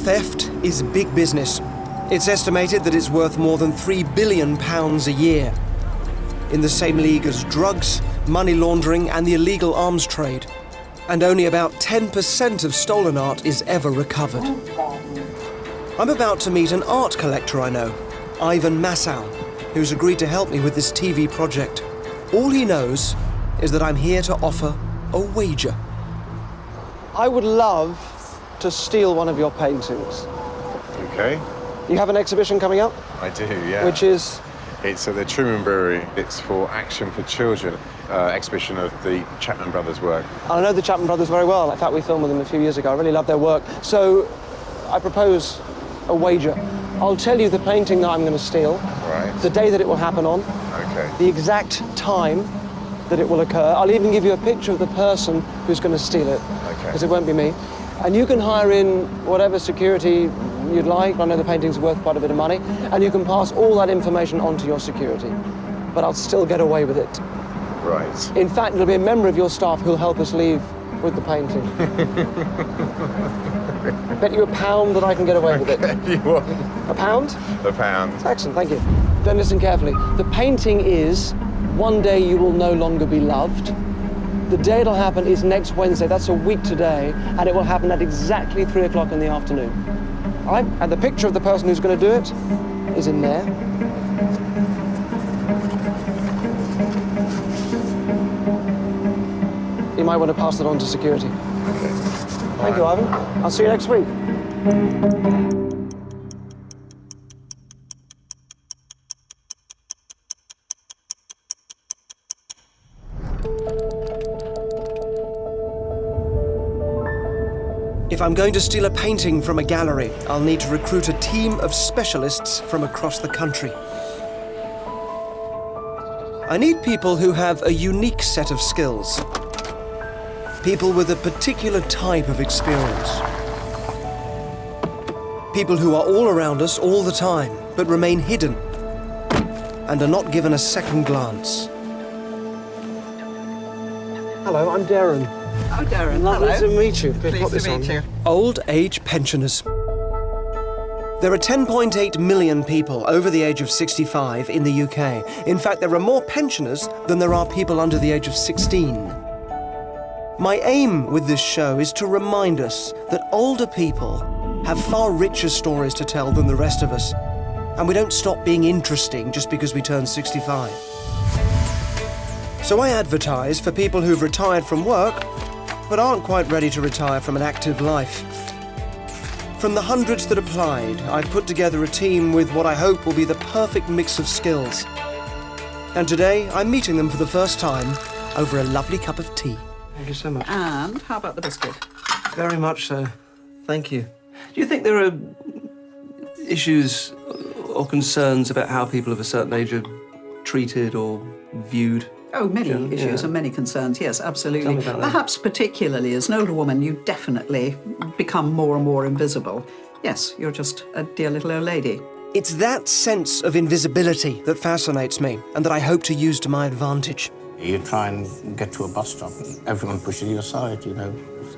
theft is big business. It's estimated that it's worth more than £3 billion a year. In the same league as drugs, money laundering and the illegal arms trade. And only about 10% of stolen art is ever recovered. I'm about to meet an art collector I know, Ivan Massow, who's agreed to help me with this TV project. All he knows is that I'm here to offer a wager. I would love to steal one of your paintings. Okay. You have an exhibition coming up? I do, yeah. Which is? It's at the Truman Brewery. It's for Action for Children, exhibition of the Chapman brothers' work. I know the Chapman brothers very well. In fact, we filmed with them a few years ago. I really love their work. So I propose a wager. I'll tell you the painting that I'm going to steal, Right. the day that it will happen on, Okay. the exact time that it will occur. I'll even give you a picture of the person who's going to steal it, because it won't be me. And you can hire in whatever security you'd like. I know the paintings are worth quite a bit of money, and you can pass all that information on to your security. But I'll still get away with it. Right. In fact, it'll be a member of your staff who'll help us leave with the painting. Bet you £1 that I can get away with it. You want? £1? £1. Excellent, thank you. Then listen carefully. The painting is One Day You Will No Longer Be Loved. The day it'll happen is next Wednesday. That's a week today, and it will happen at exactly 3 o'clock in the afternoon. All right? And the picture of the person who's going to do it is in there. You might want to pass that on to security. Okay. Thank you, Ivan. I'll see you next week. If I'm going to steal a painting from a gallery, I'll need to recruit a team of specialists from across the country. I need people who have a unique set of skills. People with a particular type of experience. People who are all around us all the time, but remain hidden and are not given a second glance. Hello, I'm Derren. Oh, Derren, Lovely hello. to meet you. Pleased to meet you. Old age pensioners. There are 10.8 million people over the age of 65 in the UK. In fact, there are more pensioners than there are people under the age of 16. My aim with this show is to remind us that older people have far richer stories to tell than the rest of us, and we don't stop being interesting just because we turn 65. So I advertise for people who've retired from work, but aren't quite ready to retire from an active life. From the hundreds that applied, I've put together a team with what I hope will be the perfect mix of skills. And today, I'm meeting them for the first time over a lovely cup of tea. Thank you so much. And how about the biscuit? Very much so. Thank you. Do you think there are issues or concerns about how people of a certain age are treated or viewed? Oh, many issues and many concerns, yes, absolutely. Tell me about that. Perhaps particularly as an older woman, you definitely become more and more invisible. Yes, you're just a dear little old lady. It's that sense of invisibility that fascinates me and that I hope to use to my advantage. You try and get to a bus stop and everyone pushes you aside, you know.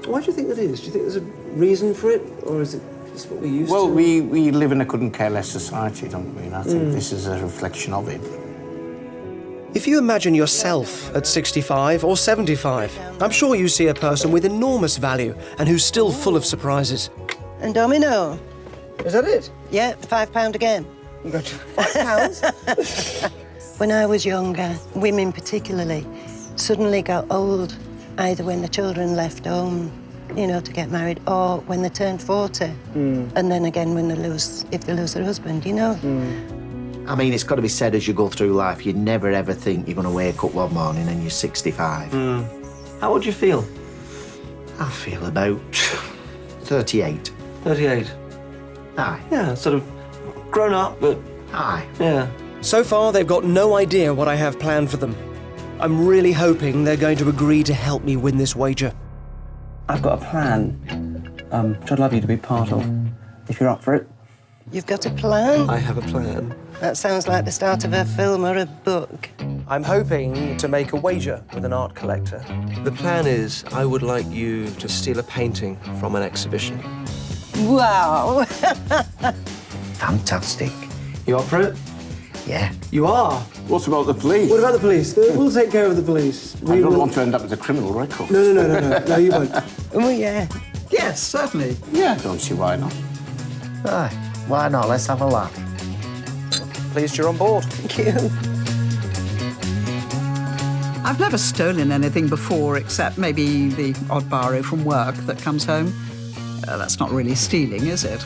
Why do you think that is? Do you think there's a reason for it, or is it just what we used to? Well, we live in a couldn't-care-less society, don't we? And I think this is a reflection of it. If you imagine yourself at 65 or 75, I'm sure you see a person with enormous value and who's still full of surprises. And domino. Is that it? Yeah, £5 again. £5? When I was younger, women particularly suddenly got old, either when the children left home, you know, to get married, or when they turned 40. And then again when if they lose their husband, you know. I mean, it's got to be said as you go through life, you never ever think you're going to wake up one morning and you're 65. How old do you feel? I feel about 38. 38. Aye. Yeah, sort of grown up, but... Aye. Yeah. So far, they've got no idea what I have planned for them. I'm really hoping they're going to agree to help me win this wager. I've got a plan, which I'd love you to be part of, if you're up for it. You've got a plan? I have a plan. That sounds like the start of a film or a book. I'm hoping to make a wager with an art collector. The plan is I would like you to steal a painting from an exhibition. Wow. Fantastic. You up for it? Yeah. You are. What about the police? What about the police? We'll take care of the police. I don't want to end up with a criminal record. No, you won't. Oh, yeah. Yes, certainly. Yeah, I don't see why not. Aye. Why not? Let's have a laugh. Pleased you're on board. Thank you. I've never stolen anything before, except maybe the odd borrow from work that comes home. That's not really stealing, is it?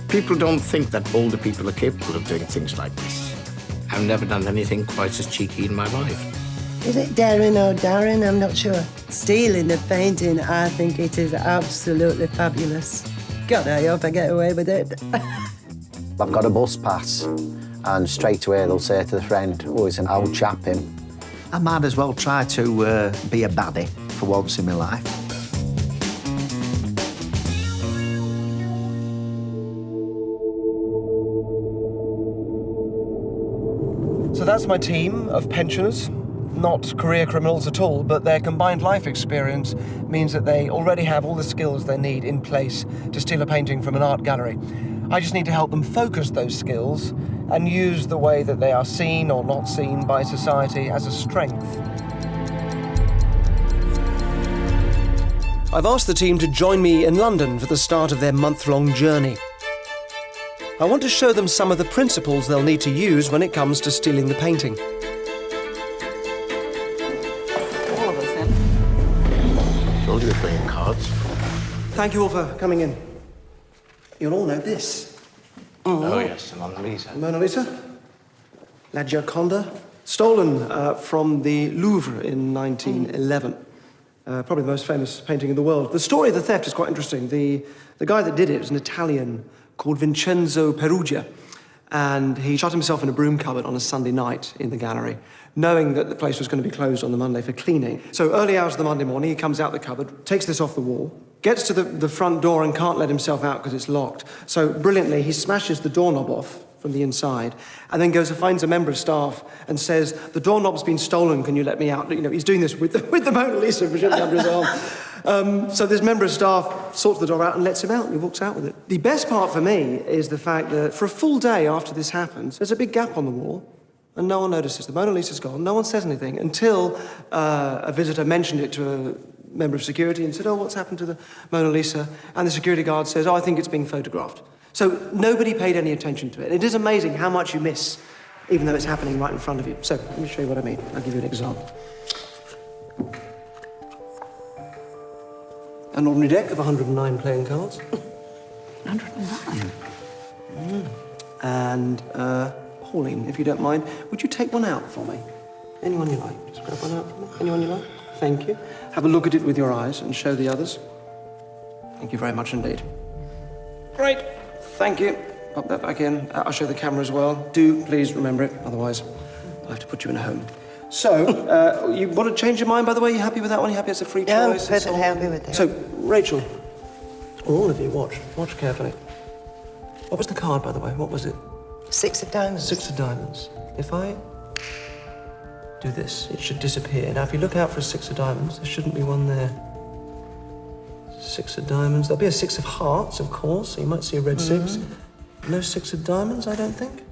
People don't think that older people are capable of doing things like this. I've never done anything quite as cheeky in my life. Is it Derren or Darren? I'm not sure. Stealing the painting, I think it is absolutely fabulous. God, I hope I get away with it. I've got a bus pass, and straight away they'll say to the friend, oh, he's an old chap, him. I might as well try to be a baddie for once in my life. So that's my team of pensioners. Not career criminals at all, but their combined life experience means that they already have all the skills they need in place to steal a painting from an art gallery. I just need to help them focus those skills and use the way that they are seen or not seen by society as a strength. I've asked the team to join me in London for the start of their month-long journey. I want to show them some of the principles they'll need to use when it comes to stealing the painting. All of us, then. Told you we're playing cards. Thank you all for coming in. You'll all know this. Oh, yes, the Mona Lisa. Mona Lisa, La Gioconda, stolen from the Louvre in 1911. Probably the most famous painting in the world. The story of the theft is quite interesting. The guy that did it was an Italian called Vincenzo Perugia, and he shut himself in a broom cupboard on a Sunday night in the gallery, knowing that the place was going to be closed on the Monday for cleaning. So early hours of the Monday morning, he comes out the cupboard, takes this off the wall, gets to the front door and can't let himself out because it's locked. So brilliantly, he smashes the doorknob off from the inside and then goes and finds a member of staff and says, the doorknob's been stolen, can you let me out? You know, he's doing this with the Mona Lisa presumably under his arm. So this member of staff sorts the door out and lets him out, and he walks out with it. The best part for me is the fact that for a full day after this happens, there's a big gap on the wall, and no one notices. The Mona Lisa's gone, no one says anything, until a visitor mentioned it to a member of security and said, oh, what's happened to the Mona Lisa? And the security guard says, oh, I think it's being photographed. So nobody paid any attention to it. It is amazing how much you miss, even though it's happening right in front of you. So let me show you what I mean. I'll give you an example. An ordinary deck of 109 playing cards. 109. And Pauline, if you don't mind, would you take one out for me? Anyone you like. Just grab one out for me. Anyone you like? Thank you. Have a look at it with your eyes and show the others. Thank you very much indeed. Right. Thank you. Pop that back in. I'll show the camera as well. Do please remember it, otherwise I'll have to put you in a home. So, you want to change your mind, by the way? You happy with that one? You happy it's a free Yeah, I'm choice? perfectly happy with that. So, Rachel, or all of you, watch carefully. What was the card, by the way? What was it? 6 of diamonds. 6 of diamonds. If I do this, it should disappear. Now, if you look out for a 6 of diamonds, there shouldn't be one there. 6 of diamonds. There'll be a 6 of hearts, of course, so you might see a red 6. No 6 of diamonds, I don't think.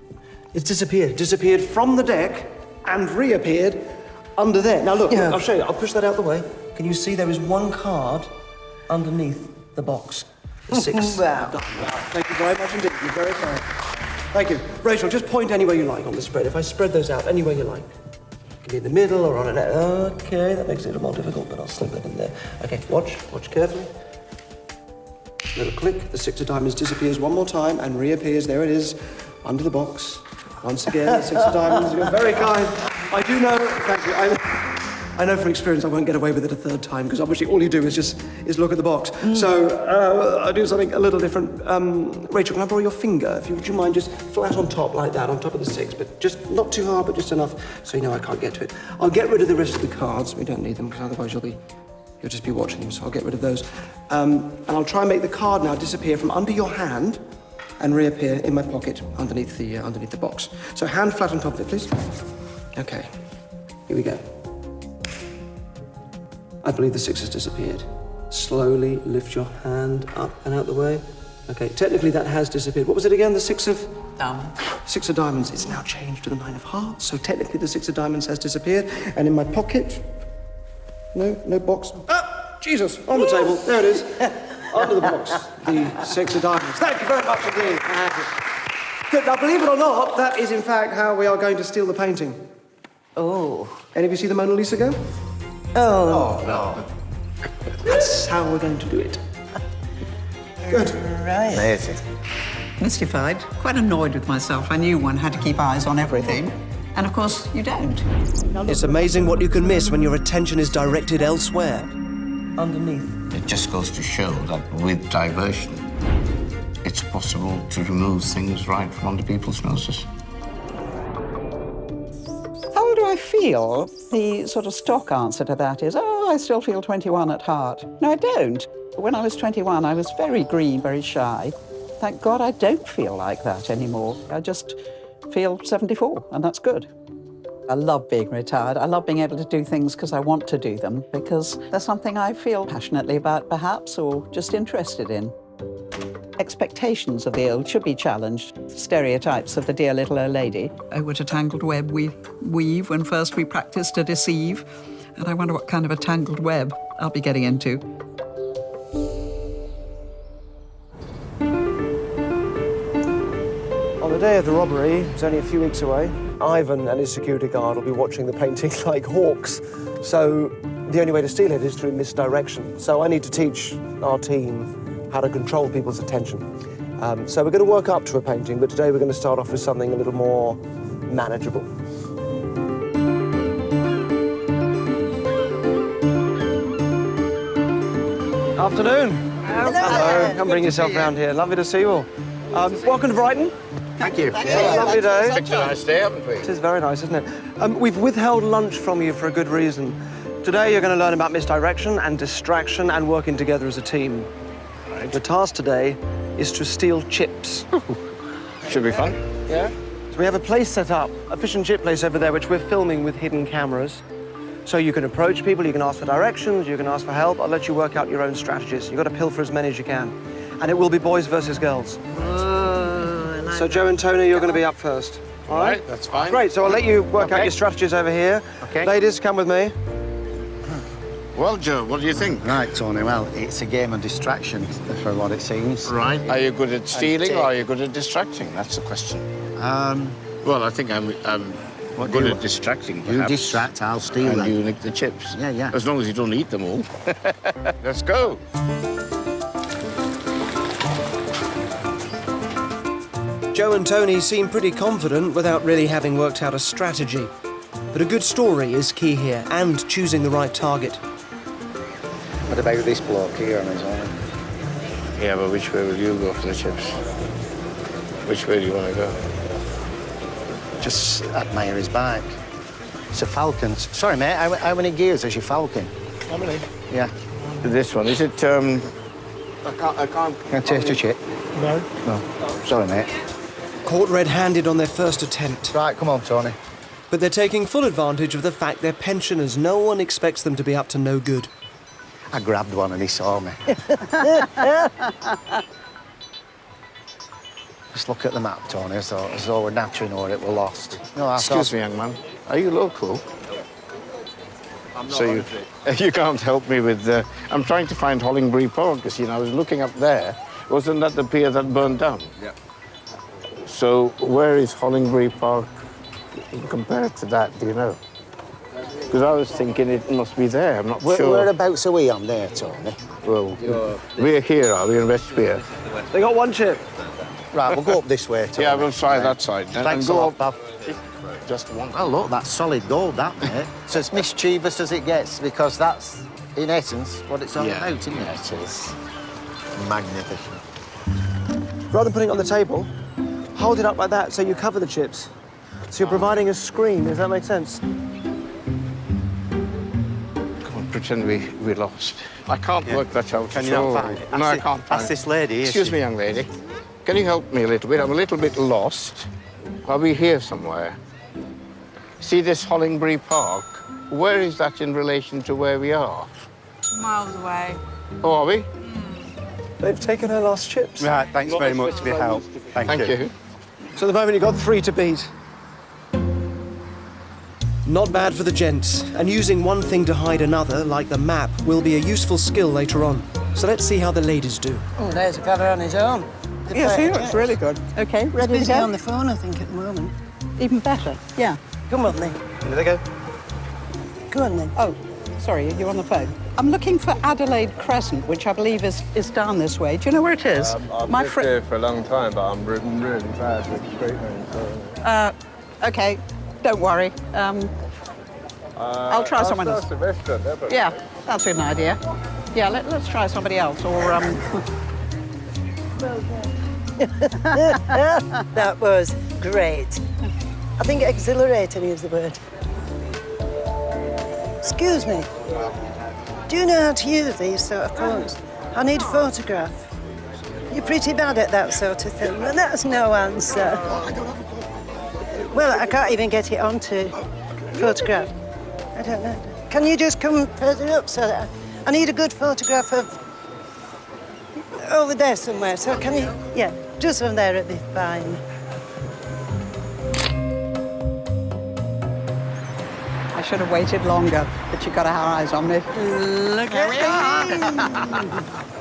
It's disappeared. Disappeared from the deck and reappeared under there. Now, look, Yeah. I'll show you. I'll push that out the way. Can you see there is one card underneath the box? The 6. Wow. Thank you very much indeed. You're very kind. Thank you. Rachel, just point anywhere you like on the spread. If I spread those out anywhere you like. It can be in the middle or on an... Okay, that makes it a little more difficult, but I'll slip that in there. Okay, watch carefully. Little click, the 6 of diamonds disappears one more time and reappears. There it is, under the box. Once again, the 6 of diamonds. You're very kind. I do know, thank you. I know from experience I won't get away with it a third time, because obviously all you do is look at the box. So I'll do something a little different. Rachel, can I borrow your finger? Would you mind just flat on top like that, on top of the 6, but just not too hard, but just enough so you know I can't get to it. I'll get rid of the rest of the cards. We don't need them, because otherwise you'll just be watching them, so I'll get rid of those. And I'll try and make the card now disappear from under your hand and reappear in my pocket underneath the box. So hand flat on top of it, please. Okay, here we go. I believe the 6 has disappeared. Slowly lift your hand up and out the way. Okay, technically that has disappeared. What was it again? The six of... Diamonds. Six of diamonds. It's now changed to the nine of hearts, so technically the six of diamonds has disappeared. And in my pocket... No box. Ah! Jesus! On the table. There it is. Under the box. The six of diamonds. Thank you very much indeed. Good. Now, believe it or not, that is in fact how we are going to steal the painting. Oh. Any of you see the Mona Lisa go? Oh. No. That's how we're going to do it. Good. Right. Amazing. Mystified, quite annoyed with myself. I knew one had to keep eyes on everything. And of course, you don't. It's amazing what you can miss when your attention is directed elsewhere. Underneath. It just goes to show that with diversion, it's possible to remove things right from under people's noses. How do I feel? The sort of stock answer to that is, oh, I still feel 21 at heart. No, I don't. When I was 21, I was very green, very shy. Thank God I don't feel like that anymore. I just feel 74, and that's good. I love being retired. I love being able to do things because I want to do them, because there's something I feel passionately about, perhaps, or just interested in. Expectations of the old should be challenged. Stereotypes of the dear little old lady. Oh, what a tangled web we weave when first we practice to deceive. And I wonder what kind of a tangled web I'll be getting into. On the day of the robbery, it's only a few weeks away, Ivan and his security guard will be watching the painting like hawks. So the only way to steal it is through misdirection. So I need to teach our team how to control people's attention. So we're going to work up to a painting, but today we're going to start off with something a little more manageable. Afternoon. Hello. Come bring yourself round here. Lovely to see you all. Welcome to Brighton. Thank you. Lovely day. It's a nice day, haven't we? It is very nice, isn't it? We've withheld lunch from you for a good reason. Today you're going to learn about misdirection and distraction and working together as a team. Right. The task today is to steal chips. Should be fun. Yeah? So we have a place set up, a fish and chip place over there, which we're filming with hidden cameras. So you can approach people, you can ask for directions, you can ask for help. I'll let you work out your own strategies. You've got to pilfer as many as you can. And it will be boys versus girls. So Joe and Tony, you're going to be up first. All right? That's fine. Great, so I'll let you work out your strategies over here. Okay. Ladies, come with me. Well, Joe, what do you think? Right, Tony, well, it's a game of distraction, for what it seems. Right. Are you good at stealing or are you good at distracting? That's the question. Well, I think I'm good at distracting, perhaps. You distract, I'll steal and them. you nick the chips. Yeah, yeah. As long as you don't eat them all. Let's go. Joe and Tony seem pretty confident without really having worked out a strategy. But a good story is key here, and choosing the right target. What about this bloke here on his own? Yeah, but which way will you go for the chips? Which way do you want to go? Just admire his bike. It's a Falcon. Sorry, mate, how many gears has your Falcon? How many? Yeah. This one, is it, I can't... Can I taste your chip? No. No. Sorry, mate. Caught red-handed on their first attempt. Right, come on, Tony. But they're taking full advantage of the fact they're pensioners. No one expects them to be up to no good. I grabbed one and he saw me. Just look at the map, Tony, as though we're nattering or it were lost. No, Excuse me, young man. Are you local? I'm not So you can't help me with... I'm trying to find Hollingbury Park, you see, and I was looking up there. Wasn't that the pier that burned down? Yeah. So where is Hollingbury Park compared to that, do you know? Because I was thinking it must be there, I'm not sure. Whereabouts are we on there, Tony? Well, we're here, are we, in West Pier? They got one chip. Right, we'll go up this way, Tony. Yeah, we'll try that side. Thanks a go lot, up. Bob. Just one. Oh, look, that's solid gold, that, mate. It's as mischievous as it gets, because that's, in essence, what it's all about, isn't it? Yeah, it is. Magnificent. Rather than putting it on the table, hold it up like that so you cover the chips. So you're providing a screen, does that make sense? Come on, pretend we lost. I can't work that out. Can you not find it? No, I can't find Ask this lady, is Excuse she? me, young lady. Can you help me a little bit? I'm a little bit lost. Are we here somewhere? See this Hollingbury Park? Where is that in relation to where we are? Miles away. Oh, are we? They've taken her last chips. Right, thanks very much for your help. Thank you. So at the moment, you've got 3 to beat. Not bad for the gents, and using one thing to hide another, like the map, will be a useful skill later on. So let's see how the ladies do. Oh, there's a fella on his own. Yes, he looks really good. OK, ready to Busy go? on the phone, I think, at the moment. Even better, yeah. Come on, then. Here they go. Go on, then. Oh, sorry, are you on the phone? I'm looking for Adelaide Crescent, which I believe is down this way. Do you know where it is? I've lived here for a long time, but I'm really bad with street names. OK, don't worry. I'll try someone else. That's the restaurant there, but... Yeah, that's an idea. Yeah, let's try somebody else, or... That was great. I think exhilarating is the word. Excuse me. Do you know how to use these sort of phones? I need a photograph. You're pretty bad at that sort of thing, but that's no answer. Well, I can't even get it onto photograph. I don't know. Can you just come further up so that I need a good photograph of over there somewhere. So can you? Yeah, just from there it'd be fine. I should have waited longer, but you've got to have eyes on me. Look at me.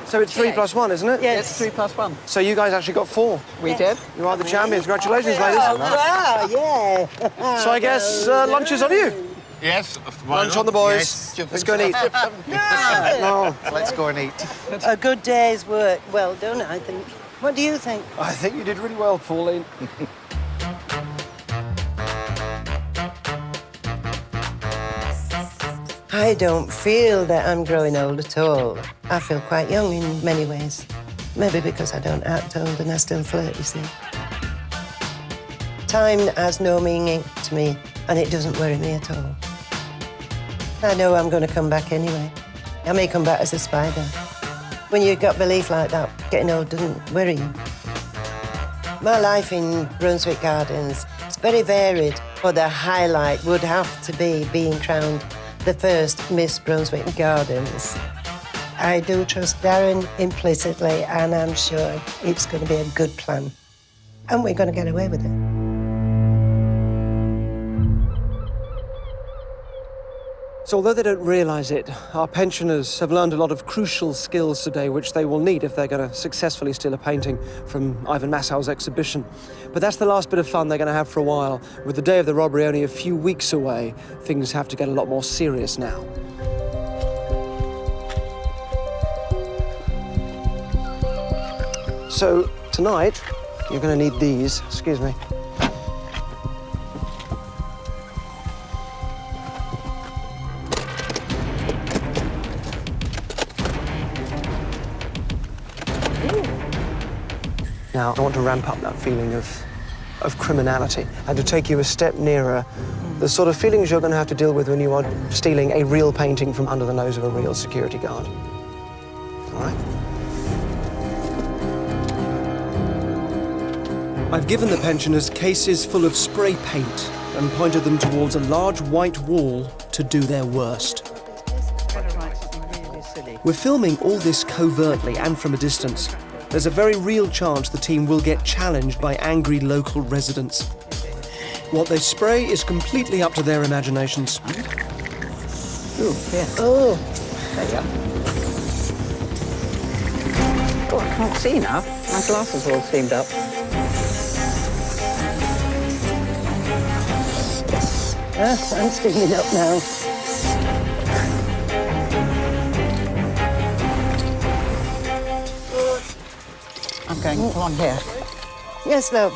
So it's 3 plus 1, isn't it? Yes. It's 3 plus 1. So you guys actually got 4. We did. You are the champions. Congratulations, ladies. Oh, wow, yeah. So I guess lunch is on you. Yes. Lunch on the boys. Yes. Let's go and eat. No. Let's go and eat. A good day's work. Well done, I think. What do you think? I think you did really well, Pauline. I don't feel that I'm growing old at all. I feel quite young in many ways. Maybe because I don't act old and I still flirt, you see. Time has no meaning to me, and it doesn't worry me at all. I know I'm going to come back anyway. I may come back as a spider. When you've got belief like that, getting old doesn't worry you. My life in Brunswick Gardens is very varied, but the highlight would have to be being crowned the first Miss Brunswick Gardens. I do trust Derren implicitly, and I'm sure it's going to be a good plan. And we're going to get away with it. So although they don't realise it, our pensioners have learned a lot of crucial skills today which they will need if they're going to successfully steal a painting from Ivan Massau's exhibition. But that's the last bit of fun they're going to have for a while. With the day of the robbery only a few weeks away, things have to get a lot more serious now. So tonight, you're going to need these. Excuse me. Now, I want to ramp up that feeling of criminality and to take you a step nearer the sort of feelings you're going to have to deal with when you are stealing a real painting from under the nose of a real security guard. All right? I've given the pensioners cases full of spray paint and pointed them towards a large white wall to do their worst. We're filming all this covertly and from a distance. There's a very real chance the team will get challenged by angry local residents. What they spray is completely up to their imaginations. Ooh, yeah. Oh, There you go. Oh, I can't see now. My glasses are all seamed up. yes, I'm steaming up now. I'm going along here. Yes, love.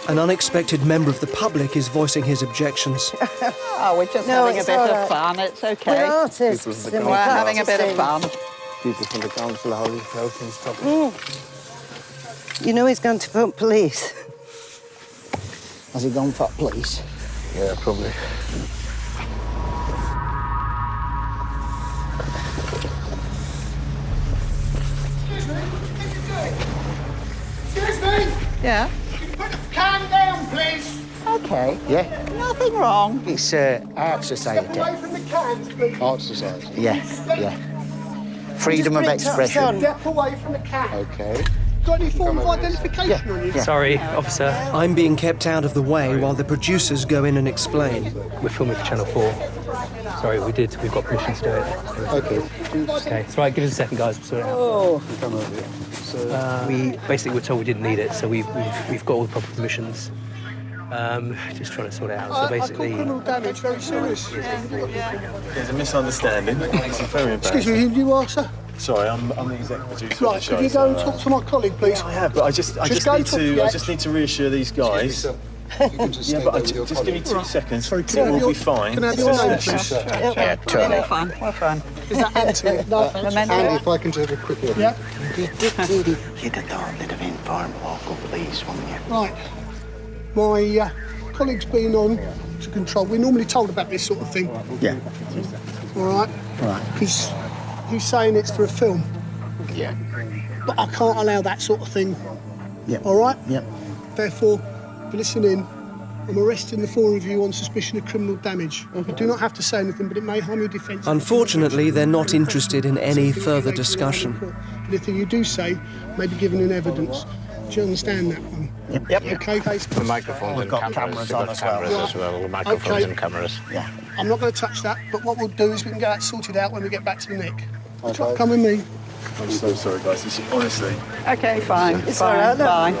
An unexpected member of the public is voicing his objections. Oh, we're just No, having a it's bit all of right. fun. It's We're okay. artists. and We're we've got having to a bit of sing. fun. People from the council are holding health and stuff. You know he's going to phone police. Has he gone for police? Yeah, probably. Excuse me! Yeah. Put the can down, please! Okay. Yeah, Nothing wrong. it's Art Step Society. away from the cans, please. Art Society. Yeah, yeah. freedom of expression. Step away from the cat. Okay. Got any form of identification on you? Sorry, officer. I'm being kept out of the way while the producers go in and explain. We're filming for Channel 4. Sorry, we've got permission to do it. Okay. Okay, it's right, give us a second, guys, we'll sort it out. We basically were told we didn't need it, so we've got all the proper permissions. Just trying to sort it out. So basically... I call criminal damage, very serious. There's a misunderstanding. This is very embarrassing. Excuse me, who you are, sir? Sorry, I'm the executive producer Right, of the show. could you go and talk to my colleague, please? I have, but I just need to reassure these guys. Yeah, but just give me 2 seconds. Sorry, it will be fine. Can I have your name, please? Yeah, Tony. We're fine. Is that Anthony? No, thanks. Andy, if I can just have a quick look. Yeah. You'd have done a bit of informed local police, wouldn't you? Right. My colleague's been on to control. We're normally told about this sort of thing. Yeah. All right? Right. Because he's saying it's for a film. Yeah. But I can't allow that sort of thing. Yeah. All right? Yeah. Therefore, if you listen in, I'm arresting the four of you on suspicion of criminal damage. You do not have to say anything, but it may harm your defence. Unfortunately, they're not interested in any further discussion. Anything you do say may be given in evidence. Do you understand that one? Yep. Okay, The microphones and cameras on as well. The microphones and cameras. Yeah. I'm not going to touch that, but what we'll do is we can get that sorted out when we get back to the Nick. Come with me. I'm so sorry, guys. This is, honestly... OK, fine. It's all right, look. Fine.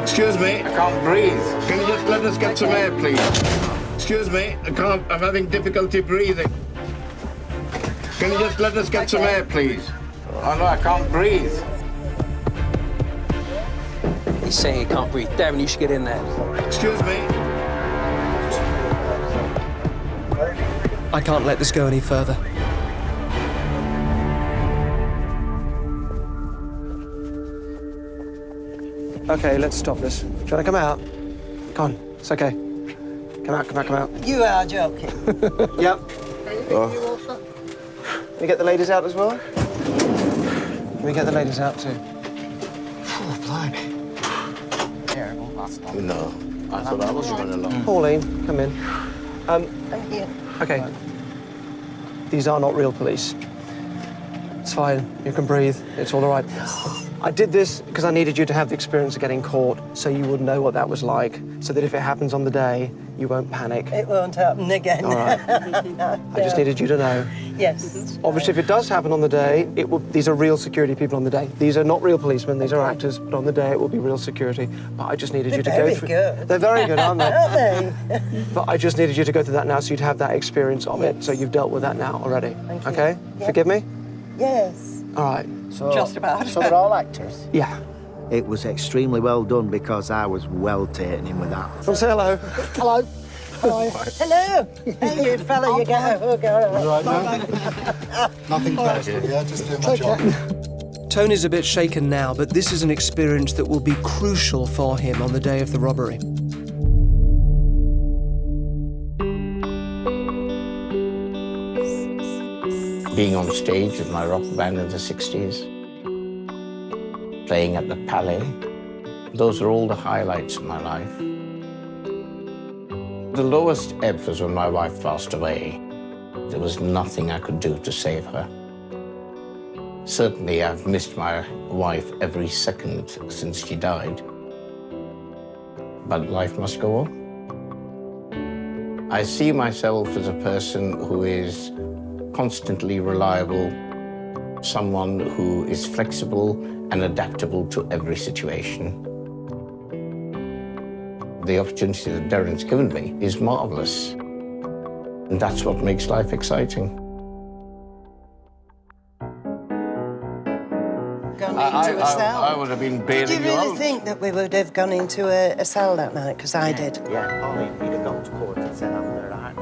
Excuse me, I can't breathe. Can you just let us get some air, please? Excuse me, I'm having difficulty breathing. Can you just let us get some air, please? Oh no, I can't breathe. He's saying he can't breathe. Derren, you should get in there. Excuse me. I can't let this go any further. Okay, let's stop this. Do you want to come out? Come on, it's okay. Come out. You are joking. Yep. Can we get the ladies out as well? Can we get the ladies out too? Oh, blimey. No, I thought I was going along. Pauline, come in. Thank you. Okay. These are not real police. It's fine. You can breathe. It's all right. I did this because I needed you to have the experience of getting caught so you would know what that was like, so that if it happens on the day, you won't panic. It won't happen again. All right. I just needed you to know. Yes. Obviously, if it does happen on the day, these are real security people on the day. These are not real policemen, these are actors, but on the day it will be real security. But I just needed you to go through... Good. They're very good, aren't they? Aren't they? But I just needed you to go through that now so you'd have that experience of it, so you've dealt with that now already. Thank you. Okay? Yeah. Forgive me? Yes. All right. So, Just about. So they're all actors? Yeah. It was extremely well done because I was well taken in with that. Come say hello. Hello. Hi. Hello. Hey, you fella, you get a hug. All right. Nothing personal, yeah? Just doing my job. Tony's a bit shaken now, but this is an experience that will be crucial for him on the day of the robbery. Being on stage with my rock band in the 60s, playing at the Palais, those are all the highlights of my life. The lowest ebb was when my wife passed away. There was nothing I could do to save her. Certainly, I've missed my wife every second since she died. But life must go on. I see myself as a person who is constantly reliable, someone who is flexible and adaptable to every situation. The opportunity that Derren's given me is marvelous. And that's what makes life exciting. Gone into a cell. I would have been bailing Did you you really out. think that we would have gone into a cell that night? Because I did. Yeah, oh, you'd have gone to court and said I'm there.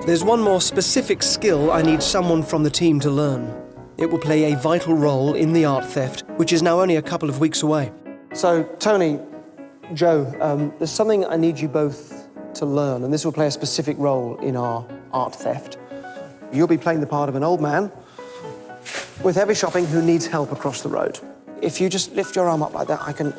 There's one more specific skill I need someone from the team to learn. It will play a vital role in the art theft, which is now only a couple of weeks away. So, Tony, Joe, there's something I need you both to learn, and this will play a specific role in our art theft. You'll be playing the part of an old man with heavy shopping who needs help across the road. If you just lift your arm up like that, I can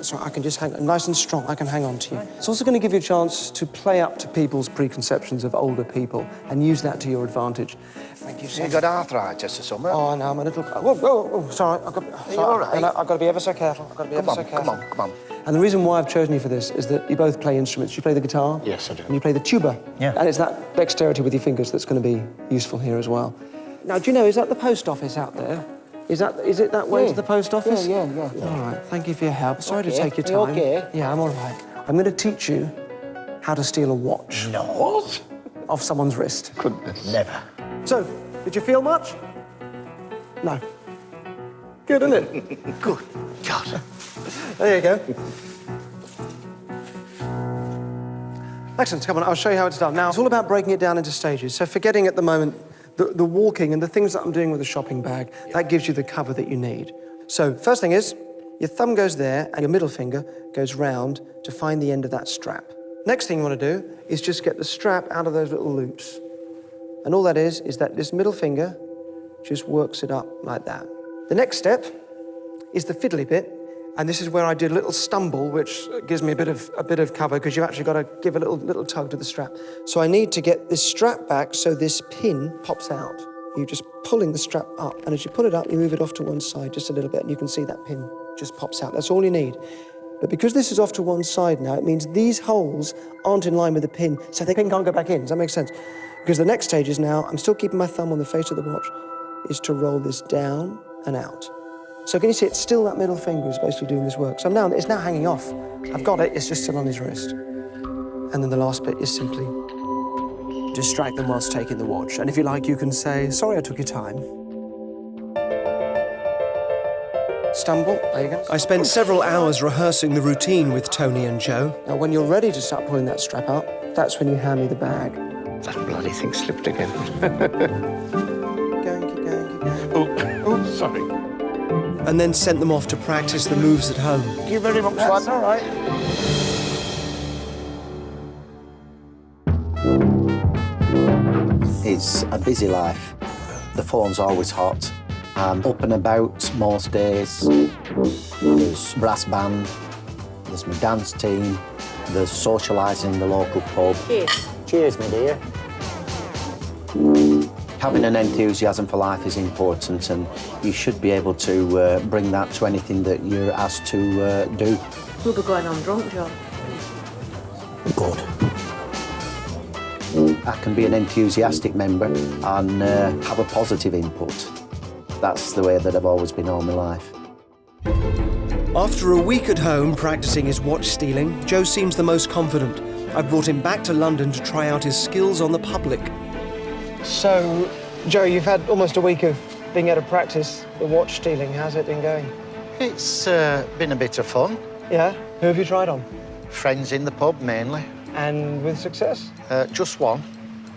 just hang nice and strong. I can hang on to you. It's also going to give you a chance to play up to people's preconceptions of older people and use that to your advantage. Thank you, sir. You got arthritis or something? Oh, no, I'm a little... Whoa, sorry. Are you all right? I've got to be ever so careful. Come on. And the reason why I've chosen you for this is that you both play instruments. You play the guitar. Yes, I do. And you play the tuba. Yeah. And it's that dexterity with your fingers that's going to be useful here as well. Now, do you know, is that the post office out there? Is it that way to the post office? Yeah. All right, thank you for your help. Sorry to take your time. Are you okay? Yeah, I'm all right. I'm going to teach you how to steal a watch. No. What? Off someone's wrist. Couldn't. Never. So, did you feel much? No. Good, isn't it? Good God. There you go. Excellent, come on, I'll show you how it's done. Now, it's all about breaking it down into stages. So forgetting at the moment the walking and the things that I'm doing with the shopping bag, that gives you the cover that you need. So first thing is, your thumb goes there and your middle finger goes round to find the end of that strap. Next thing you want to do is just get the strap out of those little loops. And all that is that this middle finger just works it up like that. The next step is the fiddly bit, and this is where I did a little stumble, which gives me a bit of cover, because you actually got to give a little tug to the strap. So I need to get this strap back so this pin pops out. You're just pulling the strap up, and as you pull it up, you move it off to one side just a little bit, and you can see that pin just pops out. That's all you need. But because this is off to one side now, it means these holes aren't in line with the pin, so the pin can't go back in. Does that make sense? Because the next stage is now, I'm still keeping my thumb on the face of the watch, is to roll this down and out. So can you see it's still that middle finger is basically doing this work. So it's now hanging off. I've got it, it's just still on his wrist. And then the last bit is simply distract them whilst taking the watch. And if you like, you can say, sorry I took your time. Stumble, there you go. I spent several hours rehearsing the routine with Tony and Joe. Now, when you're ready to start pulling that strap out, that's when you hand me the bag. That bloody thing slipped again. Keep going. Oh, sorry. And then sent them off to practice the moves at home. Thank you very much, That's all right. It's a busy life. The phone's always hot. I'm up and about most days. There's brass band, there's my dance team, there's socialising in the local pub. Cheers. Cheers, my dear. Having an enthusiasm for life is important, and you should be able to bring that to anything that you're asked to do. We'll be going on drunk, John. Good. I can be an enthusiastic member and have a positive input. That's the way that I've always been all my life. After a week at home practicing his watch stealing, Joe seems the most confident. I've brought him back to London to try out his skills on the public. So, Joe, you've had almost a week of being able to practice the watch stealing. How's it been going? It's been a bit of fun. Yeah? Who have you tried on? Friends in the pub, mainly. And with success? Just one.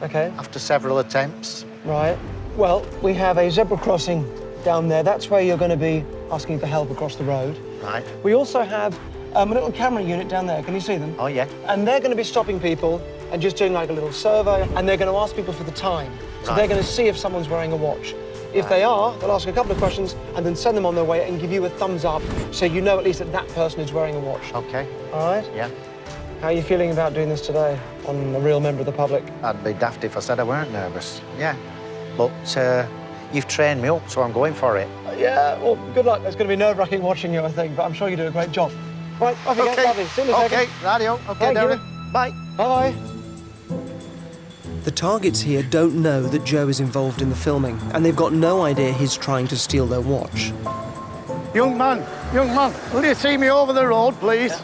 OK. After several attempts. Right. Well, we have a zebra crossing down there. That's where you're going to be asking for help across the road. Right. We also have a little camera unit down there. Can you see them? Oh, yeah. And they're going to be stopping people and just doing like a little survey, and they're going to ask people for the time. So they're going to see if someone's wearing a watch. If they are, they'll ask a couple of questions and then send them on their way and give you a thumbs up so you know at least that that person is wearing a watch. OK. All right? Yeah. How are you feeling about doing this today on a real member of the public? I'd be daft if I said I weren't nervous. Yeah. But you've trained me up, so I'm going for it. Yeah, well, good luck. It's going to be nerve-wracking watching you, I think, but I'm sure you do a great job. Right, off you go, lovely. See you in a second. OK, radio. OK, Derren. Bye. Bye-bye. The targets here don't know that Joe is involved in the filming, and they've got no idea he's trying to steal their watch. Young man, will you see me over the road, please? Yeah.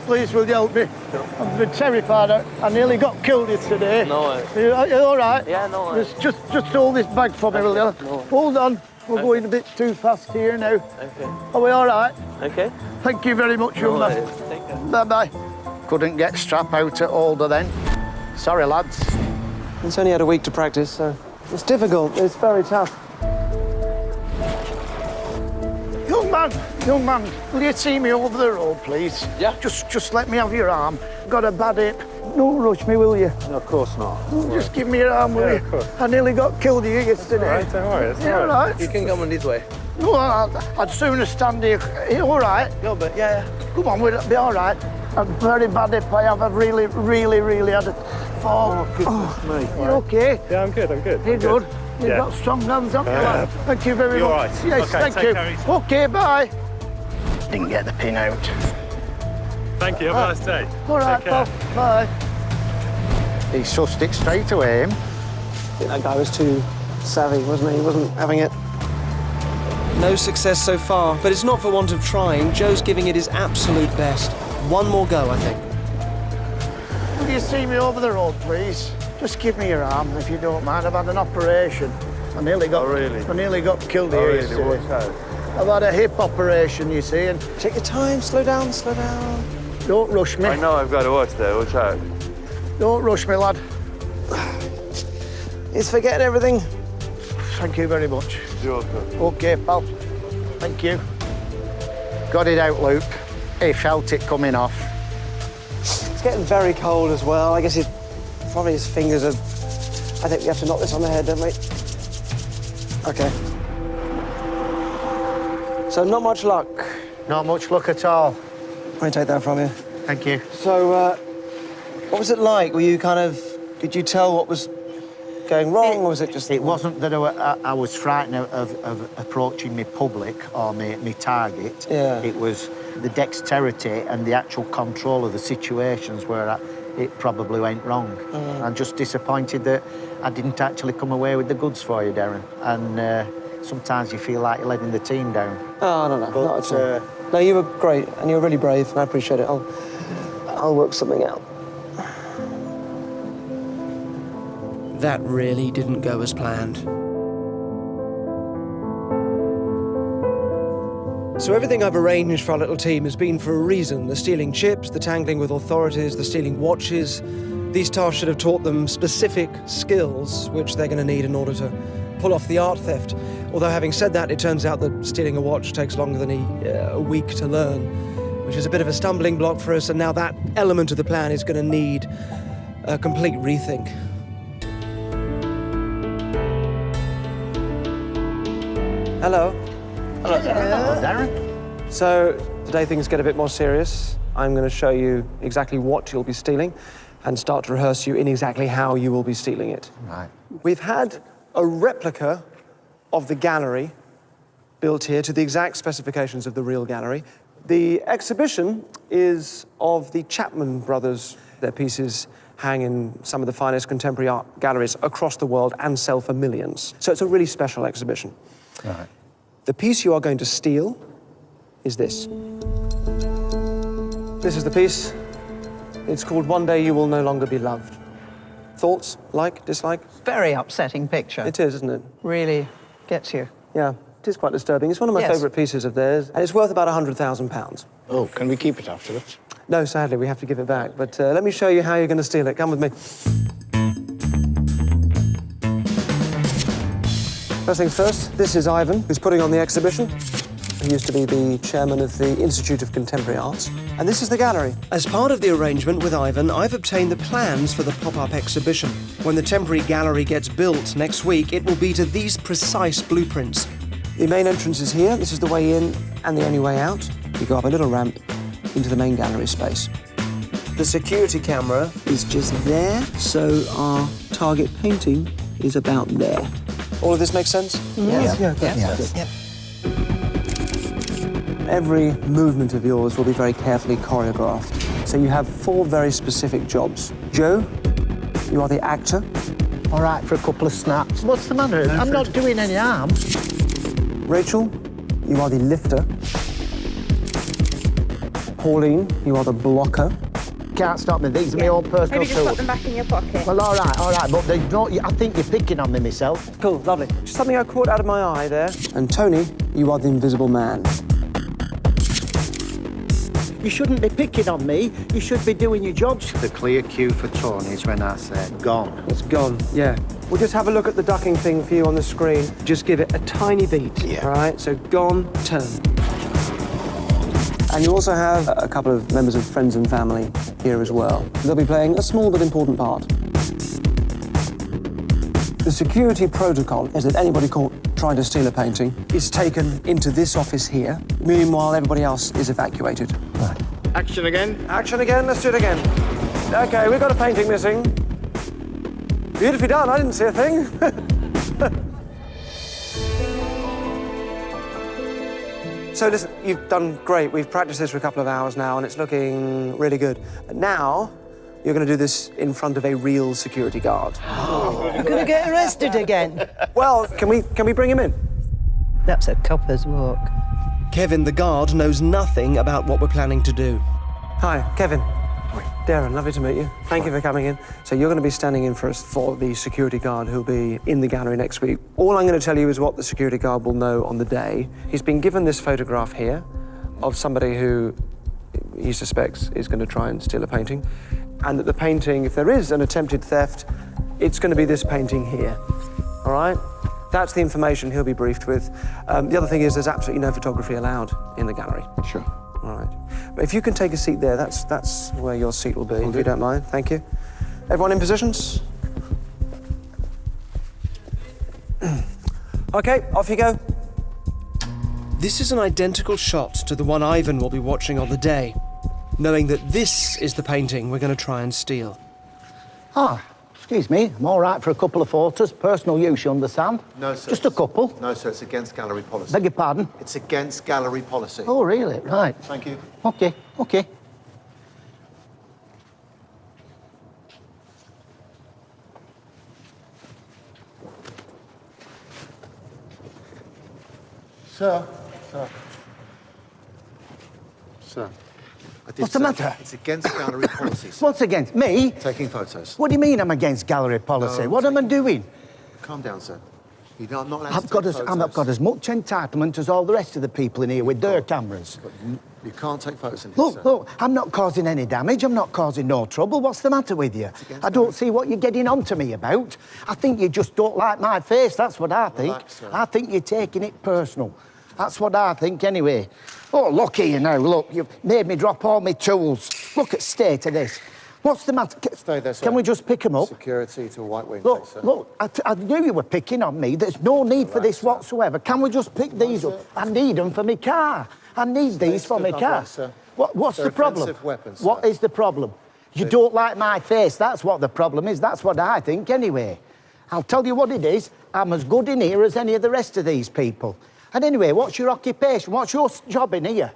Please, will you help me? I've been terrified. I nearly got killed yesterday. No. You all right? Yeah, no. Just hold this bag for me, will you? No. Hold on. We're going a bit too fast here now. Okay. Are we all right? Okay. Thank you very much, young man. Take care. Bye-bye. Couldn't get strap out at older then. Sorry, lads. It's only had a week to practice, so it's difficult. It's very tough. Young man, Young man, will you see me over the road, please? Yeah. Just let me have your arm. Got a bad hip. Don't rush me, will you? No, of course not. Just give me your arm, will you? Of course. I nearly got killed here yesterday. All right, don't worry. It's Yeah, all right. right. You can come on this way. No, I'd sooner stand here. You all right? No, but yeah. Come on, we'll be all right. A very bad hip I have. I've really had a fall. Oh, goodness me. You okay? Yeah, I'm good. You're good. You've Yeah. got strong hands, haven't you, lad? Thank you very You're much. all right. Yes, Okay, thank take you. care of Okay, bye. Didn't get the pin out. Thank you. Have a nice day. All right, Take care. pal. Bye. He sussed it straight away, him. I think that guy was too savvy, wasn't he? He wasn't having it. No success so far, but it's not for want of trying. Joe's giving it his absolute best. One more go, I think. Will you see me over the road, please? Just give me your arm, if you don't mind. I've had an operation. I nearly got killed here yesterday. I've had a hip operation, you see, and... Take your time, slow down, slow down. Don't rush me. I know I've got to watch there. Watch out. Don't rush me, lad. He's forgetting everything. Thank you very much. You're welcome. OK, pal. Thank you. Got it out, Luke. He felt it coming off. It's getting very cold as well. I guess probably his fingers are... I think we have to knock this on the head, don't we? OK. So not much luck. Not much luck at all. Let me take that from you. Thank you. So, what was it like? Were you did you tell what was going wrong, or was it just... It wasn't that I was frightened of approaching my public or my target. Yeah. It was the dexterity and the actual control of the situations where it probably went wrong. I'm just disappointed that I didn't actually come away with the goods for you, Derren. And sometimes you feel like you're letting the team down. Oh, no, not at all. No, you were great, and you were really brave, and I appreciate it. I'll work something out. That really didn't go as planned. So everything I've arranged for our little team has been for a reason. The stealing chips, the tangling with authorities, the stealing watches. These tasks should have taught them specific skills which they're going to need in order to pull off the art theft. Although having said that, it turns out that stealing a watch takes longer than a week to learn, which is a bit of a stumbling block for us, and now that element of the plan is going to need a complete rethink. Hello. Hello, Derren. So, today things get a bit more serious. I'm going to show you exactly what you'll be stealing and start to rehearse you in exactly how you will be stealing it. Right. We've had a replica of the gallery built here to the exact specifications of the real gallery. The exhibition is of the Chapman brothers. Their pieces hang in some of the finest contemporary art galleries across the world and sell for millions. So it's a really special exhibition. Right. The piece you are going to steal is this. This is the piece. It's called One Day You Will No Longer Be Loved. Thoughts? Like? Dislike? Very upsetting picture. It is, isn't it? Really gets you. Yeah, it is quite disturbing. It's one of my favourite pieces of theirs, and it's worth about £100,000. Oh, can we keep it afterwards? No, sadly, we have to give it back. But let me show you how you're going to steal it. Come with me. First things first, this is Ivan, who's putting on the exhibition. He used to be the chairman of the Institute of Contemporary Arts. And this is the gallery. As part of the arrangement with Ivan, I've obtained the plans for the pop-up exhibition. When the temporary gallery gets built next week, it will be to these precise blueprints. The main entrance is here. This is the way in and the only way out. You go up a little ramp into the main gallery space. The security camera is just there, so our target painting is about there. All of this makes sense? Yes. Yes. Every movement of yours will be very carefully choreographed. So you have 4 very specific jobs. Joe, you are the actor. All right, for a couple of snaps. What's the matter? I'm not doing any harm. Rachel, you are the lifter. Pauline, you are the blocker. Can't stop me. These are my own personal Maybe just tools. put them back in your pocket. Well, all right, but they don't, I think you're picking on me myself. Cool, lovely. Just something I caught out of my eye there. And Tony, you are the invisible man. You shouldn't be picking on me. You should be doing your jobs. The clear cue for Tony is when I say gone. It's gone, yeah. We'll just have a look at the ducking thing for you on the screen. Just give it a tiny beat, all right? So gone, turn. And you also have a couple of members of friends and family here as well. They'll be playing a small but important part. The security protocol is that anybody caught trying to steal a painting is taken into this office here. Meanwhile, everybody else is evacuated. Right. Action again. Action again, let's do it again. OK, we've got a painting missing. Beautifully done, I didn't see a thing. So listen, you've done great. We've practiced this for a couple of hours now, and it's looking really good. But now, you're going to do this in front of a real security guard. You're going to get arrested again. Well, can we bring him in? That's a copper's walk. Kevin, the guard, knows nothing about what we're planning to do. Hi, Kevin. Derren, lovely to meet you. Thank you for coming in. So you're going to be standing in for us for the security guard who'll be in the gallery next week. All I'm going to tell you is what the security guard will know on the day. He's been given this photograph here of somebody who he suspects is going to try and steal a painting. And that the painting, if there is an attempted theft, it's going to be this painting here. All right? That's the information he'll be briefed with. The other thing is there's absolutely no photography allowed in the gallery. Sure. All right. But if you can take a seat there, that's where your seat will be, if you don't mind. Thank you. Everyone in positions? OK, off you go. This is an identical shot to the one Ivan will be watching on the day, knowing that this is the painting we're going to try and steal. Ah, excuse me, I'm all right for a couple of photos. Personal use, you understand? No, sir. Just a couple. No, sir, it's against gallery policy. Beg your pardon? It's against gallery policy. Oh, really? Right. Thank you. OK, OK. Sir. What's the matter? It's against gallery policy, sir. What's against? Me? Taking photos. What do you mean I'm against gallery policy? What am I doing? Calm down, sir. You're not allowed to I've take got photos. as much entitlement as all the rest of the people in here with their cameras. But you can't take photos in here, sir. Look, I'm not causing any damage. I'm not causing no trouble. What's the matter with you? I don't see what you're getting on to me about. I think you just don't like my face. That's what I think. Relax, sir. I think you're taking it personal. That's what I think, anyway. Oh, look here now. Look, you've made me drop all my tools. Look at the state of this. What's the matter? Stay there, sir. Can we just pick them up? Security to White Wing, Look, please, sir. look, I knew you were picking on me. There's no need for this whatsoever. Can we just pick these up? I need them for my car. I need these for my car. What's the problem? Offensive weapons, What sir. is the problem? You don't like my face. That's what the problem is. That's what I think, anyway. I'll tell you what it is. I'm as good in here as any of the rest of these people. And anyway, what's your occupation? What's your job in here?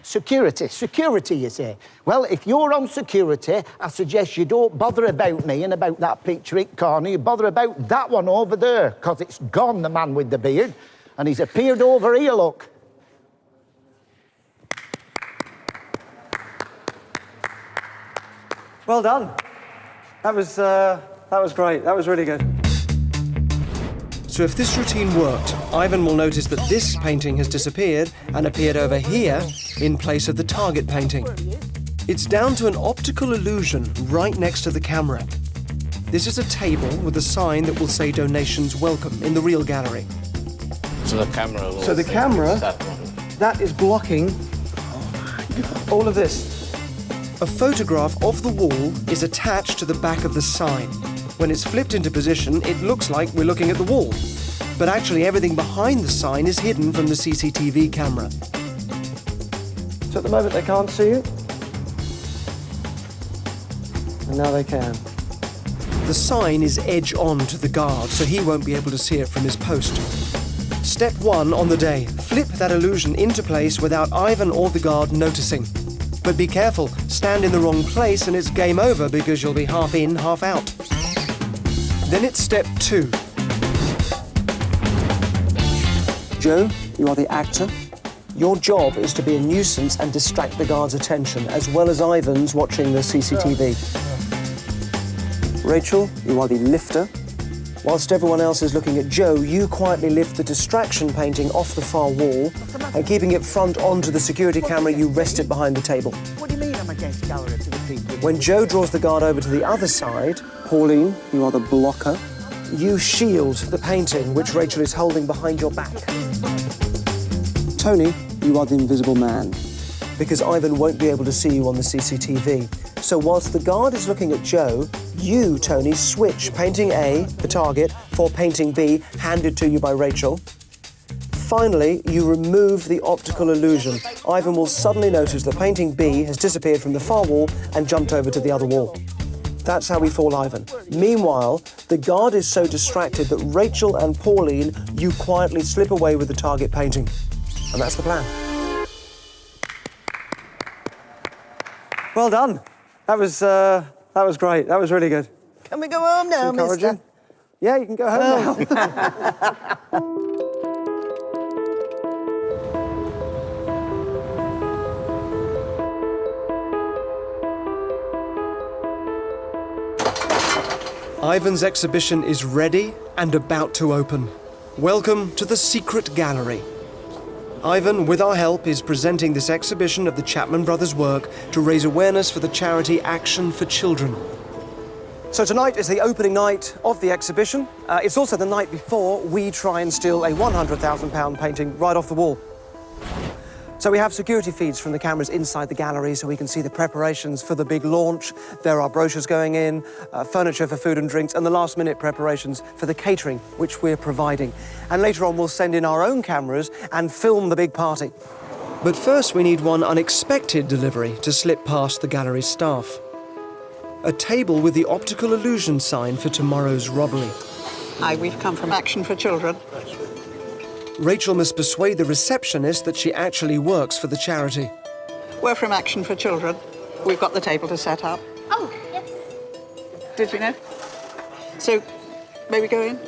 Security. Security, you say? Well, if you're on security, I suggest you don't bother about me and about that picture in corner. You bother about that one over there, because it's gone, the man with the beard. And he's appeared over here, look. Well done. That was great. That was really good. So if this routine worked, Ivan will notice that this painting has disappeared and appeared over here in place of the target painting. It's down to an optical illusion right next to the camera. This is a table with a sign that will say donations welcome in the real gallery. So the camera will So the think camera, it's that one. that is blocking all of this. A photograph of the wall is attached to the back of the sign. When it's flipped into position, it looks like we're looking at the wall. But actually, everything behind the sign is hidden from the CCTV camera. So at the moment, they can't see you. And now they can. The sign is edge on to the guard, so he won't be able to see it from his post. Step 1 on the day, flip that illusion into place without Ivan or the guard noticing. But be careful, stand in the wrong place and it's game over because you'll be half in, half out. Then it's step 2. Joe, you are the actor. Your job is to be a nuisance and distract the guard's attention, as well as Ivan's watching the CCTV. Rachel, you are the lifter. Whilst everyone else is looking at Joe, you quietly lift the distraction painting off the far wall, and keeping it front onto the security camera, you rest it behind the table. What do you mean I'm against gallery to the people? When Joe draws the guard over to the other side, Pauline, you are the blocker. You shield the painting, which Rachel is holding behind your back. Tony, you are the invisible man. because Ivan won't be able to see you on the CCTV. So whilst the guard is looking at Joe, you, Tony, switch painting A, the target, for painting B, handed to you by Rachel. Finally, you remove the optical illusion. Ivan will suddenly notice that painting B has disappeared from the far wall and jumped over to the other wall. That's how we fool Ivan. Meanwhile, the guard is so distracted that Rachel and Pauline, you quietly slip away with the target painting. And that's the plan. Well done. That was great. That was really good. Can we go home now, mister? Yeah, you can go home now. Ivan's exhibition is ready and about to open. Welcome to the Secret Gallery. Ivan, with our help, is presenting this exhibition of the Chapman brothers' work to raise awareness for the charity Action for Children. So tonight is the opening night of the exhibition. It's also the night before we try and steal a £100,000 painting right off the wall. So we have security feeds from the cameras inside the gallery so we can see the preparations for the big launch. There are brochures going in, furniture for food and drinks, and the last-minute preparations for the catering, which we're providing. And later on, we'll send in our own cameras and film the big party. But first, we need one unexpected delivery to slip past the gallery's staff. A table with the optical illusion sign for tomorrow's robbery. Hi, we've come from Action for Children. Rachel must persuade the receptionist that she actually works for the charity. We're from Action for Children. We've got the table to set up. Oh, yes. Did you know? So, may we go in?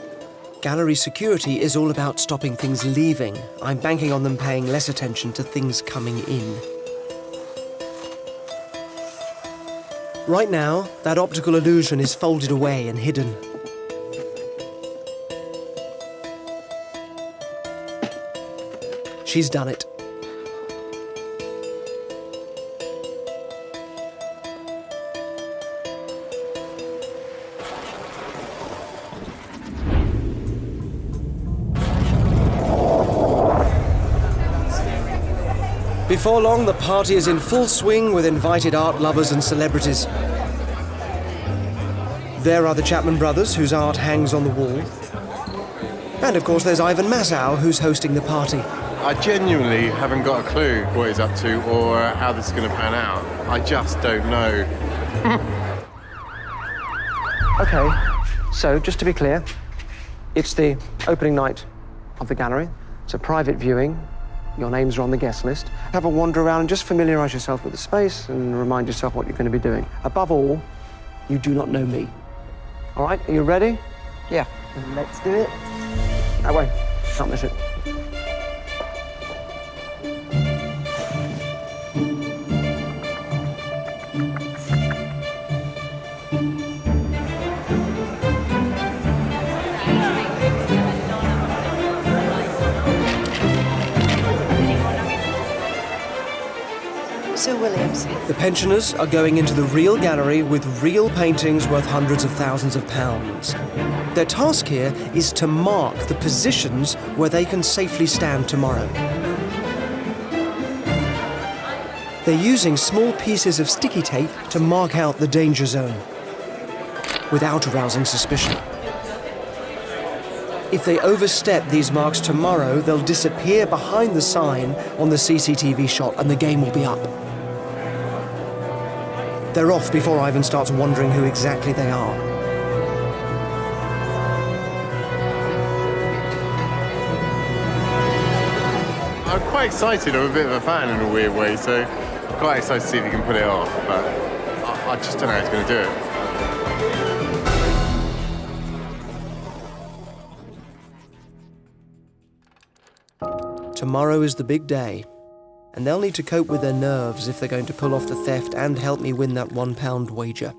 Gallery security is all about stopping things leaving. I'm banking on them paying less attention to things coming in. Right now, that optical illusion is folded away and hidden. She's done it. Before long, the party is in full swing with invited art lovers and celebrities. There are the Chapman brothers, whose art hangs on the wall. And of course, there's Ivan Massow, who's hosting the party. I genuinely haven't got a clue what he's up to or how this is going to pan out. I just don't know. Okay, so just to be clear, it's the opening night of the gallery. It's a private viewing. Your names are on the guest list. Have a wander around and just familiarise yourself with the space and remind yourself what you're going to be doing. Above all, you do not know me. All right, are you ready? Yeah. Let's do it. That way. Can't miss it. Sue Williams. The pensioners are going into the real gallery with real paintings worth hundreds of thousands of pounds. Their task here is to mark the positions where they can safely stand tomorrow. They're using small pieces of sticky tape to mark out the danger zone without arousing suspicion. If they overstep these marks tomorrow, they'll disappear behind the sign on the CCTV shot and the game will be up. They're off before Ivan starts wondering who exactly they are. I'm quite excited. I'm a bit of a fan in a weird way, so I'm quite excited to see if he can put it off, but I just don't know how he's going to do it. Tomorrow is the big day, and they'll need to cope with their nerves if they're going to pull off the theft and help me win that £1 wager.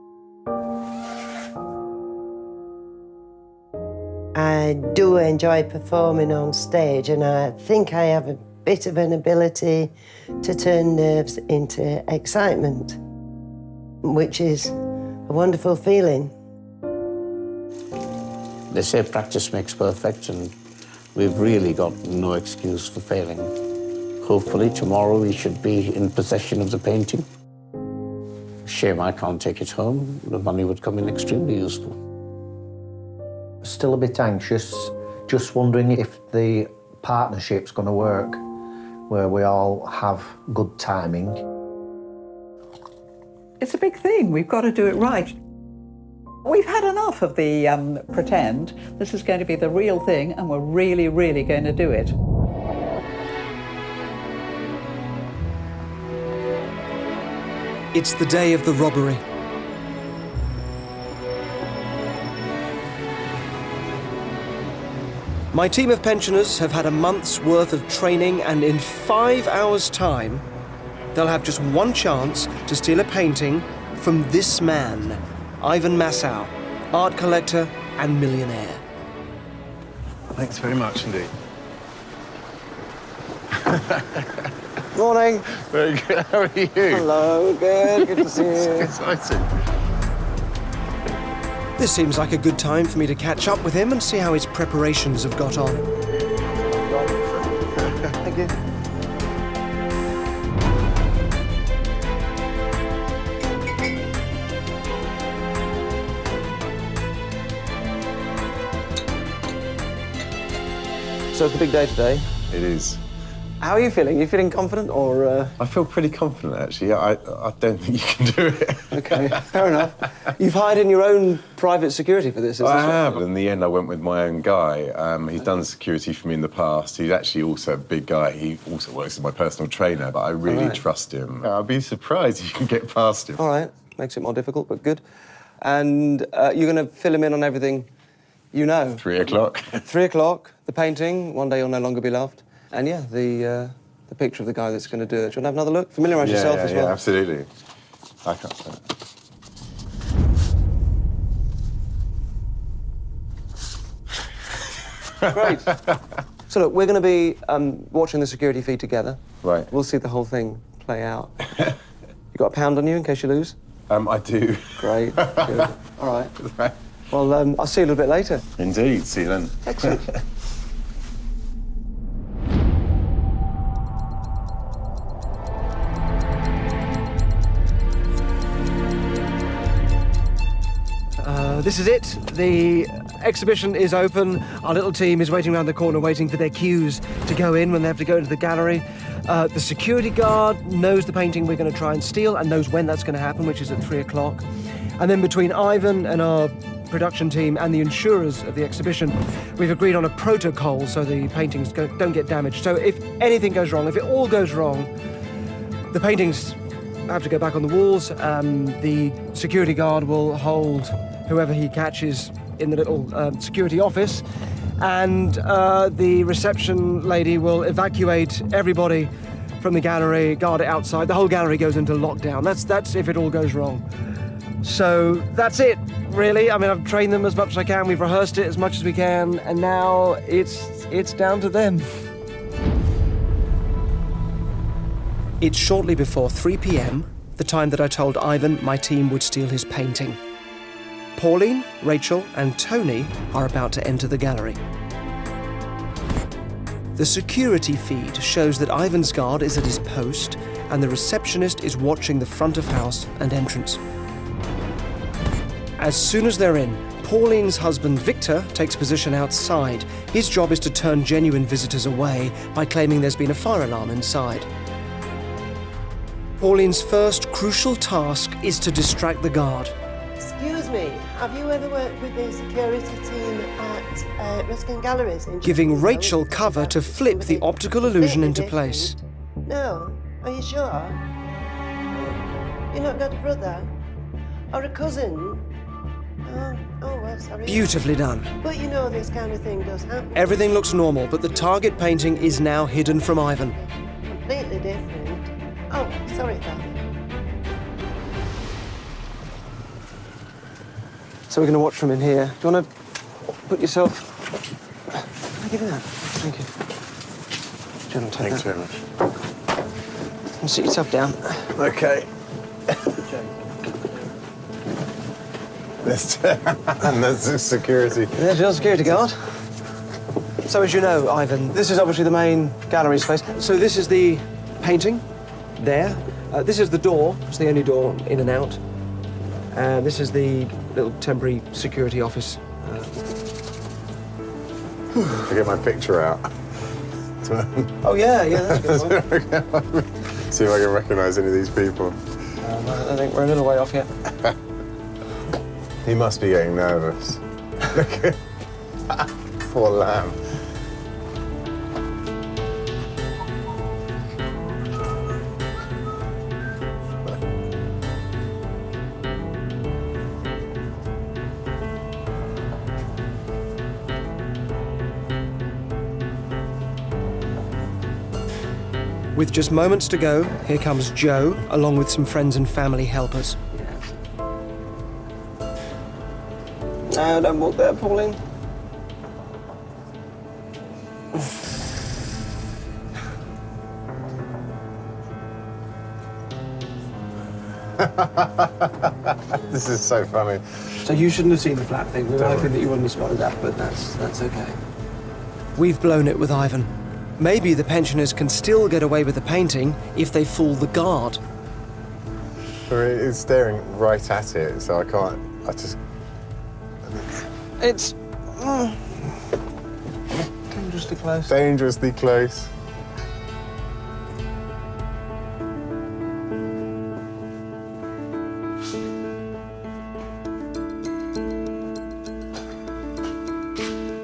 I do enjoy performing on stage, and I think I have a bit of an ability to turn nerves into excitement, which is a wonderful feeling. They say practice makes perfect, and we've really got no excuse for failing. Hopefully tomorrow we should be in possession of the painting. Shame I can't take it home. The money would come in extremely useful. Still a bit anxious, just wondering if the partnership's going to work, where we all have good timing. It's a big thing. We've got to do it right. We've had enough of the pretend. This is going to be the real thing, and we're really, really going to do it. It's the day of the robbery. My team of pensioners have had a month's worth of training, and in 5 hours' time, they'll have just one chance to steal a painting from this man, Ivan Massow, art collector and millionaire. Thanks very much indeed. Morning. Very good. How are you? Hello, good. Good to see you. Exciting. This seems like a good time for me to catch up with him and see how his preparations have got on. Thank you. So it's the big day today. It is. How are you feeling? Are you feeling confident or...? I feel pretty confident, actually. I don't think you can do it. OK, fair enough. You've hired in your own private security for this, is I this have, right? but in the end I went with my own guy. He's done security for me in the past. He's actually also a big guy. He also works as my personal trainer, but I really trust him. I'd be surprised if you can get past him. All right, makes it more difficult, but good. And you're going to fill him in on everything you know? 3 o'clock. 3 o'clock, the painting, one day you'll no longer be loved. And yeah, the picture of the guy that's going to do it. Do you want to have another look? Familiarise yourself as well. Yeah, absolutely. I can't say it. Great. So look, we're going to be watching the security feed together. Right. We'll see the whole thing play out. You got a pound on you in case you lose? I do. Great. Good. All right. Well, I'll see you a little bit later. Indeed. See you then. Excellent. This is it. The exhibition is open. Our little team is waiting around the corner, waiting for their cues to go in when they have to go into the gallery. The security guard knows the painting we're going to try and steal and knows when that's going to happen, which is at 3 o'clock. And then between Ivan and our production team and the insurers of the exhibition, we've agreed on a protocol so the paintings don't get damaged. So if anything goes wrong, if it all goes wrong, the paintings have to go back on the walls. The security guard will hold whoever he catches in the little security office, and the reception lady will evacuate everybody from the gallery, guard it outside. The whole gallery goes into lockdown. That's if it all goes wrong. So that's it, really. I mean, I've trained them as much as I can. We've rehearsed it as much as we can, and now it's down to them. It's shortly before 3 p.m, the time that I told Ivan my team would steal his painting. Pauline, Rachel, and Tony are about to enter the gallery. The security feed shows that Ivan's guard is at his post and the receptionist is watching the front of house and entrance. As soon as they're in, Pauline's husband Victor takes position outside. His job is to turn genuine visitors away by claiming there's been a fire alarm inside. Pauline's first crucial task is to distract the guard. Excuse me, have you ever worked with the security team at Ruskin Galleries? Giving Rachel cover to flip the optical illusion into place. No, are you sure? You're not got a brother? Or a cousin? Oh, well, sorry. Beautifully done. But you know this kind of thing does happen. Everything looks normal, but the target painting is now hidden from Ivan. Completely different. Oh, sorry about that. So we're going to watch from in here. Do you want to put yourself... Can I give you that? Thank you. Do you want to take Thanks that? very much. And sit yourself down. OK. And there's the security. There's your security guard. So as you know, Ivan, this is obviously the main gallery space. So this is the painting there. This is the door. It's the only door in and out. This is the little temporary security office. I get my picture out. Oh, yeah, that's a good one. See if I can recognise any of these people. I think we're a little way off yet. He must be getting nervous. Look at poor lamb. With just moments to go, here comes Joe, along with some friends and family helpers. No, don't walk there, Pauline. This is so funny. So you shouldn't have seen the flat thing. We were hoping that you wouldn't have spotted that, but that's okay. We've blown it with Ivan. Maybe the pensioners can still get away with the painting if they fool the guard. It's staring right at it, so I just... It's... dangerously close. Dangerously close.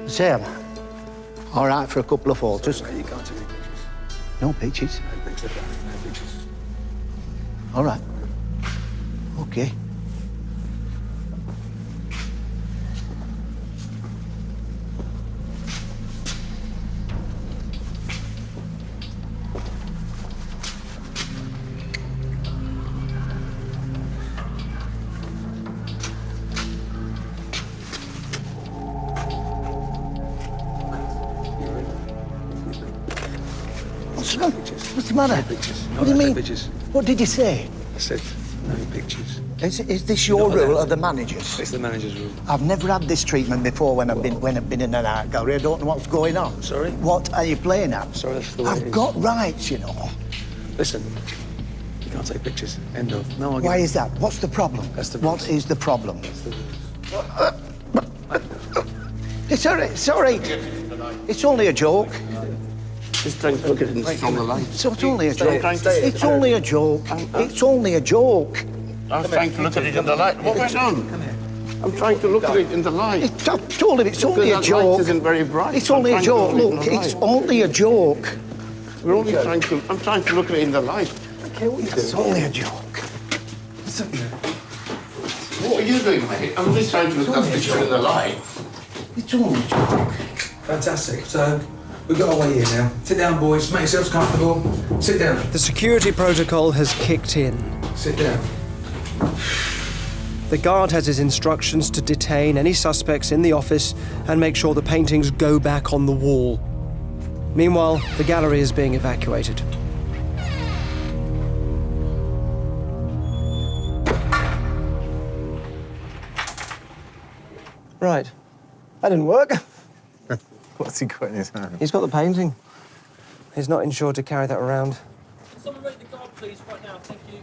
Sam, all right for a couple of photos? Sorry, you can't take any pictures. No pictures? No pictures. No pictures. All right. Okay. What's the matter? No pictures. What do you mean? Pictures. What did you say? I said no pictures. Is this your rule or the manager's? It's the manager's rule. I've never had this treatment before when I've been in an art gallery. I don't know what's going on. Sorry? What are you playing at? Sorry, that's the way it I've is. got rights, you know. Listen, you can't take pictures. End of. No argument. Why is that? What's the problem? That's the What rules. is the problem? That's the rules. It's all right. It's all right. It's only a joke. Just trying to look at it from the light. So it's only a joke. It's only a joke. It's only a joke. I'm trying to look at it in the light. What went on? I'm trying to look at it in the light. I've told him it's only a Because that joke. light isn't very bright. It's I'm only a trying to joke. look at it in Look, the it's light. only a joke. We're only trying to. I'm trying to look at it in the light. Okay, what are you doing? It's only a joke. What are you doing, mate? I'm just trying to look at the picture in the light. It's only a joke. Fantastic. So we've got our way here now. Sit down, boys. Make yourselves comfortable. Sit down. The security protocol has kicked in. Sit down. The guard has his instructions to detain any suspects in the office and make sure the paintings go back on the wall. Meanwhile, the gallery is being evacuated. Right. That didn't work. What's he got in his hand? He's got the painting. He's not insured to carry that around. Someone rate the guard, please, right now. Thank you.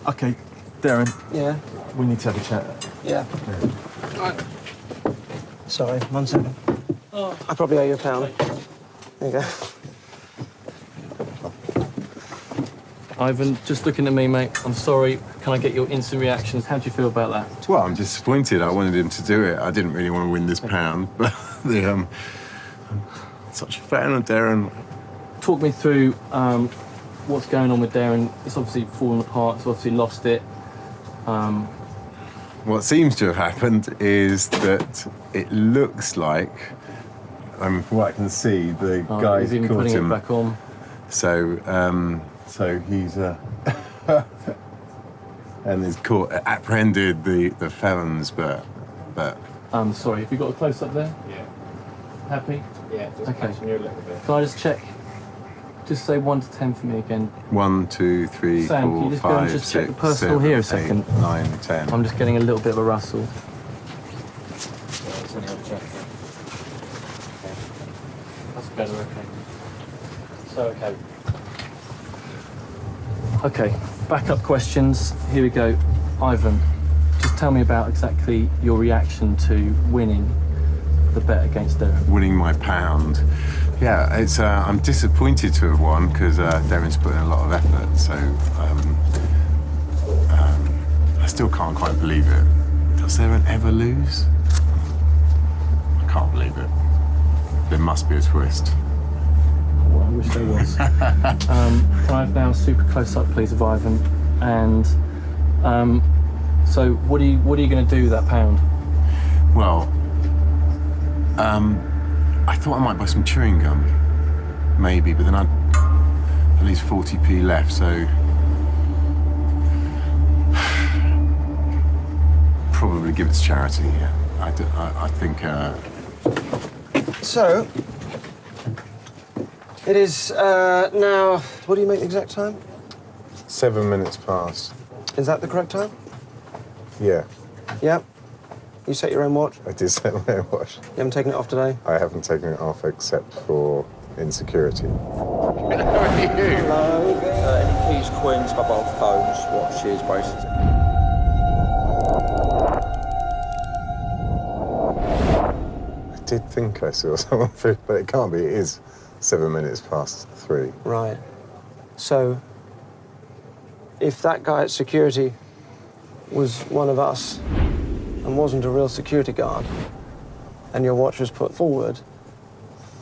OK, Derren. Yeah? We need to have a chat. Yeah. Right. Sorry, 1 second. Oh. I probably owe you £1. There you go. Ivan, just looking at me, mate, I'm sorry. Can I get your instant reactions? How do you feel about that? Well, I'm disappointed. I wanted him to do it. I didn't really want to win this pound, but I'm such a fan of Derren. Talk me through what's going on with Derren. It's obviously fallen apart. It's obviously lost it. What seems to have happened is that it looks like, from what I can see, the guy's he's even caught putting him. it back on. So he's and he's apprehended the felons, but. Sorry, have you got a close up there? Yeah. Happy? Yeah, just Okay. catching you a little bit. Can I just check? Just say 1 to 10 for me again. 1, 2, 3, Sam, can 4, you just go and 5, just check the 6, personal 7, here a 8, second? 9, 10. I'm just getting a little bit of a rustle. Okay, backup questions. Here we go. Ivan, just tell me about exactly your reaction to winning the bet against Derren. Winning my pound. Yeah, it's. I'm disappointed to have won because Derren's put in a lot of effort. So I still can't quite believe it. Does Derren ever lose? I can't believe it. There must be a twist. Well, I wish there was. Can I have now a super close up, please, of Ivan? And so, what are you going to do with that pound? Well, I thought I might buy some chewing gum, maybe, but then I'd at least 40p left, so probably give it to charity. Yeah, I think. So, it is now. What do you make the exact time? 7 minutes past. Is that the correct time? Yeah, Yep. You set your own watch? I did set my own watch. You haven't taken it off today? I haven't taken it off except for insecurity. Hello. Any keys, queens, mobile phones, watches, bracelets? I did think I saw someone, but it can't be. It is 7 minutes past 3. Right. So, if that guy at security was one of us and wasn't a real security guard, and your watch was put forward,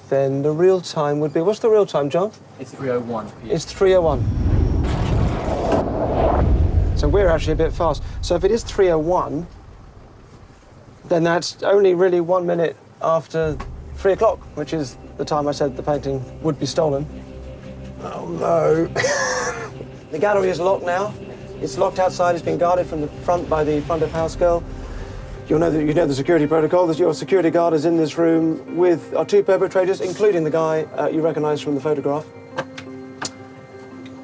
then the real time would be... What's the real time, John? It's 3:01 p.m. It's 3:01. So we're actually a bit fast. So if it is 3:01, then that's only really 1 minute after 3 o'clock, which is the time I said the painting would be stolen. Oh, no. The gallery is locked now. It's locked outside. It's been guarded from the front by the front of house girl. You know the security protocol. Your security guard is in this room with our 2 perpetrators, including the guy you recognise from the photograph.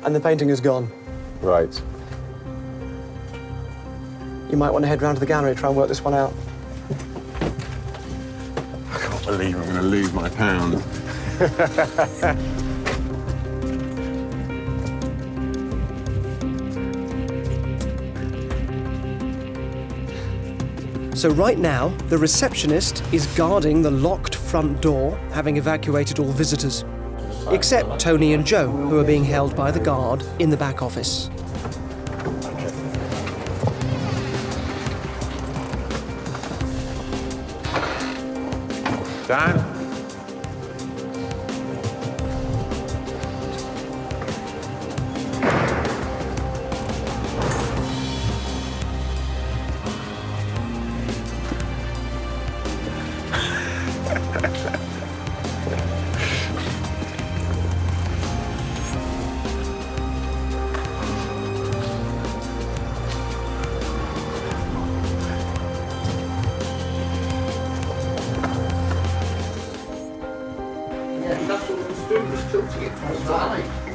And the painting is gone. Right. You might want to head round to the gallery, try and work this one out. I can't believe I'm going to lose my pound. So right now, the receptionist is guarding the locked front door, having evacuated all visitors. Except Tony and Joe, who are being held by the guard in the back office. Dan?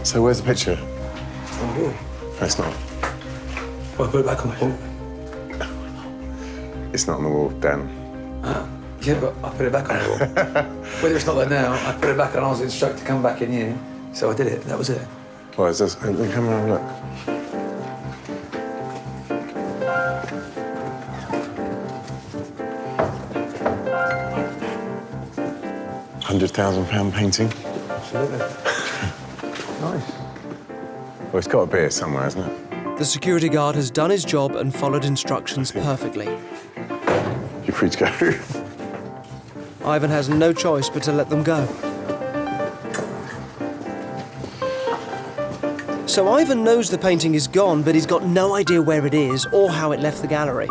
So where's the picture? Oh, No, it's not. well, put it back on the wall. It's not on the wall, Dan. Yeah, but I put it back on the wall. Whether it's not there now, I put it back and I was instructed to come back in here. So I did it, that was it. Well, is this... Come and look. £100,000 painting. Absolutely. Nice. Well, it's got to be here somewhere, hasn't it? The security guard has done his job and followed instructions perfectly. You're free to go. Ivan has no choice but to let them go. So Ivan knows the painting is gone, but he's got no idea where it is or how it left the gallery.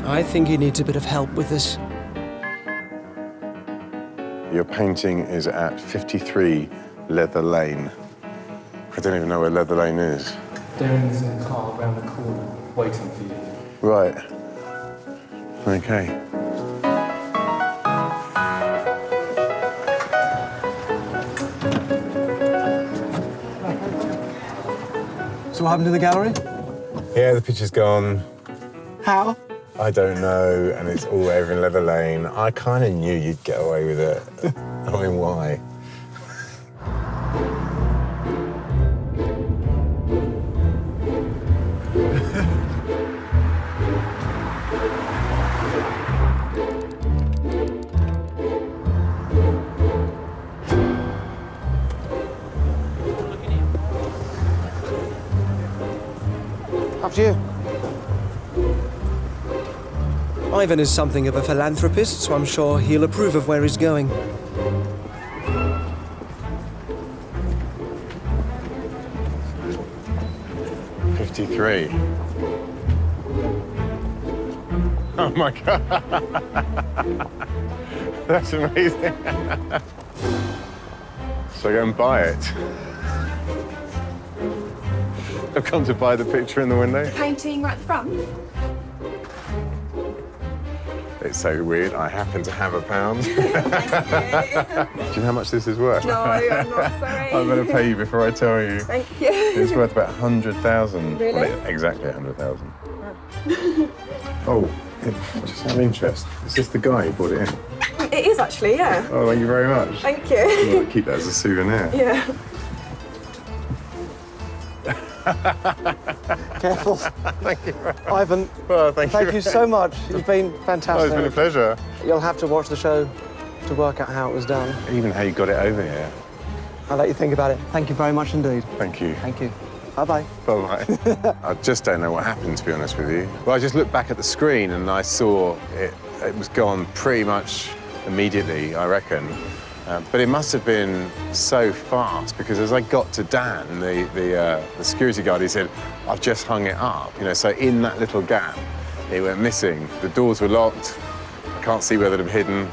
I think he needs a bit of help with this. Your painting is at 53 Leather Lane. I don't even know where Leather Lane is. Derren's in the car around the corner, waiting for you. Right. Okay. So what happened to the gallery? Yeah, the picture's gone. How? I don't know, and it's all over in Leather Lane. I kind of knew you'd get away with it. I mean, why? After you. Ivan is something of a philanthropist, so I'm sure he'll approve of where he's going. '53. Oh my God. That's amazing. So go and buy it. I've come to buy the picture in the window. Painting right at the front. It's so weird. I happen to have £1. Do you know how much this is worth? No, I'm not sorry. I'm going to pay you before I tell you. Thank you. It's worth about 100,000. Really? Well, exactly 100,000. Oh, just out of interest, is this the guy who brought it in? It is actually, yeah. Oh, thank you very much. Thank you. I'll keep that as a souvenir. Yeah. Careful. Thank you. Ivan, well, thank you so much. You've been fantastic. Oh, it's been a pleasure. You'll have to watch the show to work out how it was done. Even how you got it over here. I'll let you think about it. Thank you very much indeed. Thank you. Thank you. Bye-bye. Bye-bye. I just don't know what happened, to be honest with you. Well, I just looked back at the screen and I saw it was gone pretty much immediately, I reckon. But it must have been so fast because as I got to Dan, the security guard, he said, "I've just hung it up." You know, so in that little gap, it went missing. The doors were locked. I can't see where they'd have hidden.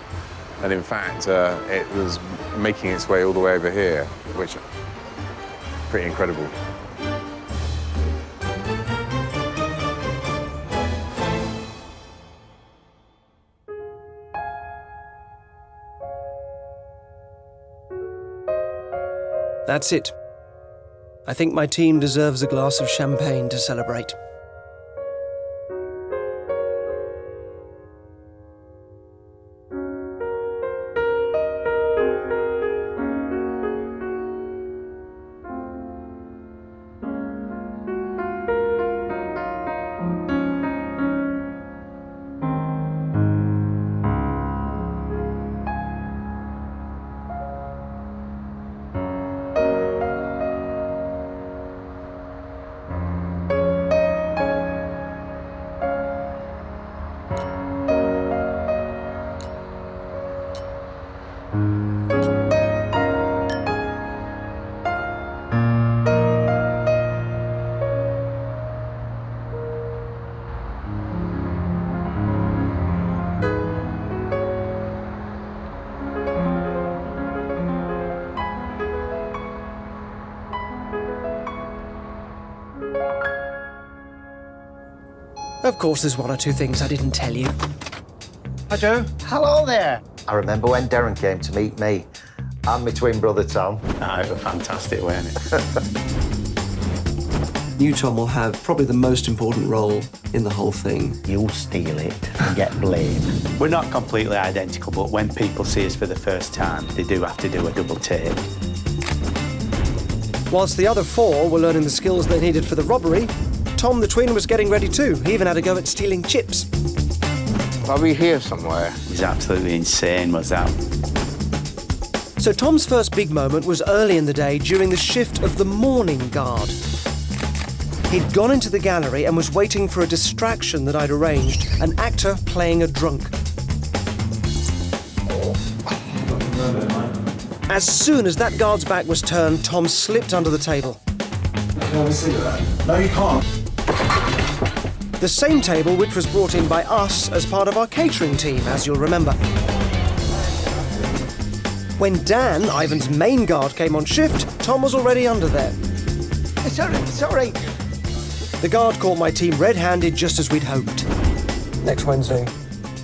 And in fact, it was making its way all the way over here, which is pretty incredible. That's it. I think my team deserves a glass of champagne to celebrate. Of course, there's one or two things I didn't tell you. Hi, Joe. Hello there. I remember when Derren came to meet me and my twin brother, Tom. It was fantastic, wasn't it? You, Tom, will have probably the most important role in the whole thing. You'll steal it and get blamed. We're not completely identical, but when people see us for the first time, they do have to do a double take. Whilst the other four were learning the skills they needed for the robbery, Tom the twin was getting ready too. He even had a go at stealing chips. Are we here somewhere? It was absolutely insane, was that? So Tom's first big moment was early in the day during the shift of the morning guard. He'd gone into the gallery and was waiting for a distraction that I'd arranged, an actor playing a drunk. As soon as that guard's back was turned, Tom slipped under the table. Can I have a cigarette? No, you can't. The same table which was brought in by us as part of our catering team, as you'll remember. When Dan, Ivan's main guard, came on shift, Tom was already under there. Sorry. The guard caught my team red-handed just as we'd hoped. Next Wednesday,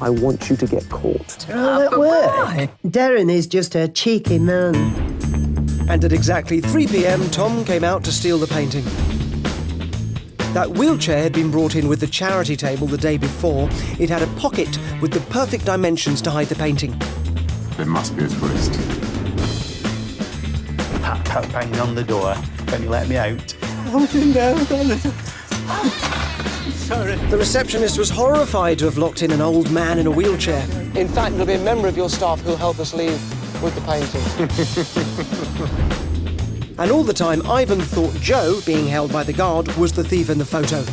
I want you to get caught. Oh, that work. Derren is just a cheeky man. And at exactly 3 p.m, Tom came out to steal the painting. That wheelchair had been brought in with the charity table the day before. It had a pocket with the perfect dimensions to hide the painting. There must be a twist. Pat banging on the door. Can you let me out? Sorry. The receptionist was horrified to have locked in an old man in a wheelchair. In fact, there'll be a member of your staff who'll help us leave with the painting. And all the time, Ivan thought Joe, being held by the guard, was the thief in the photo.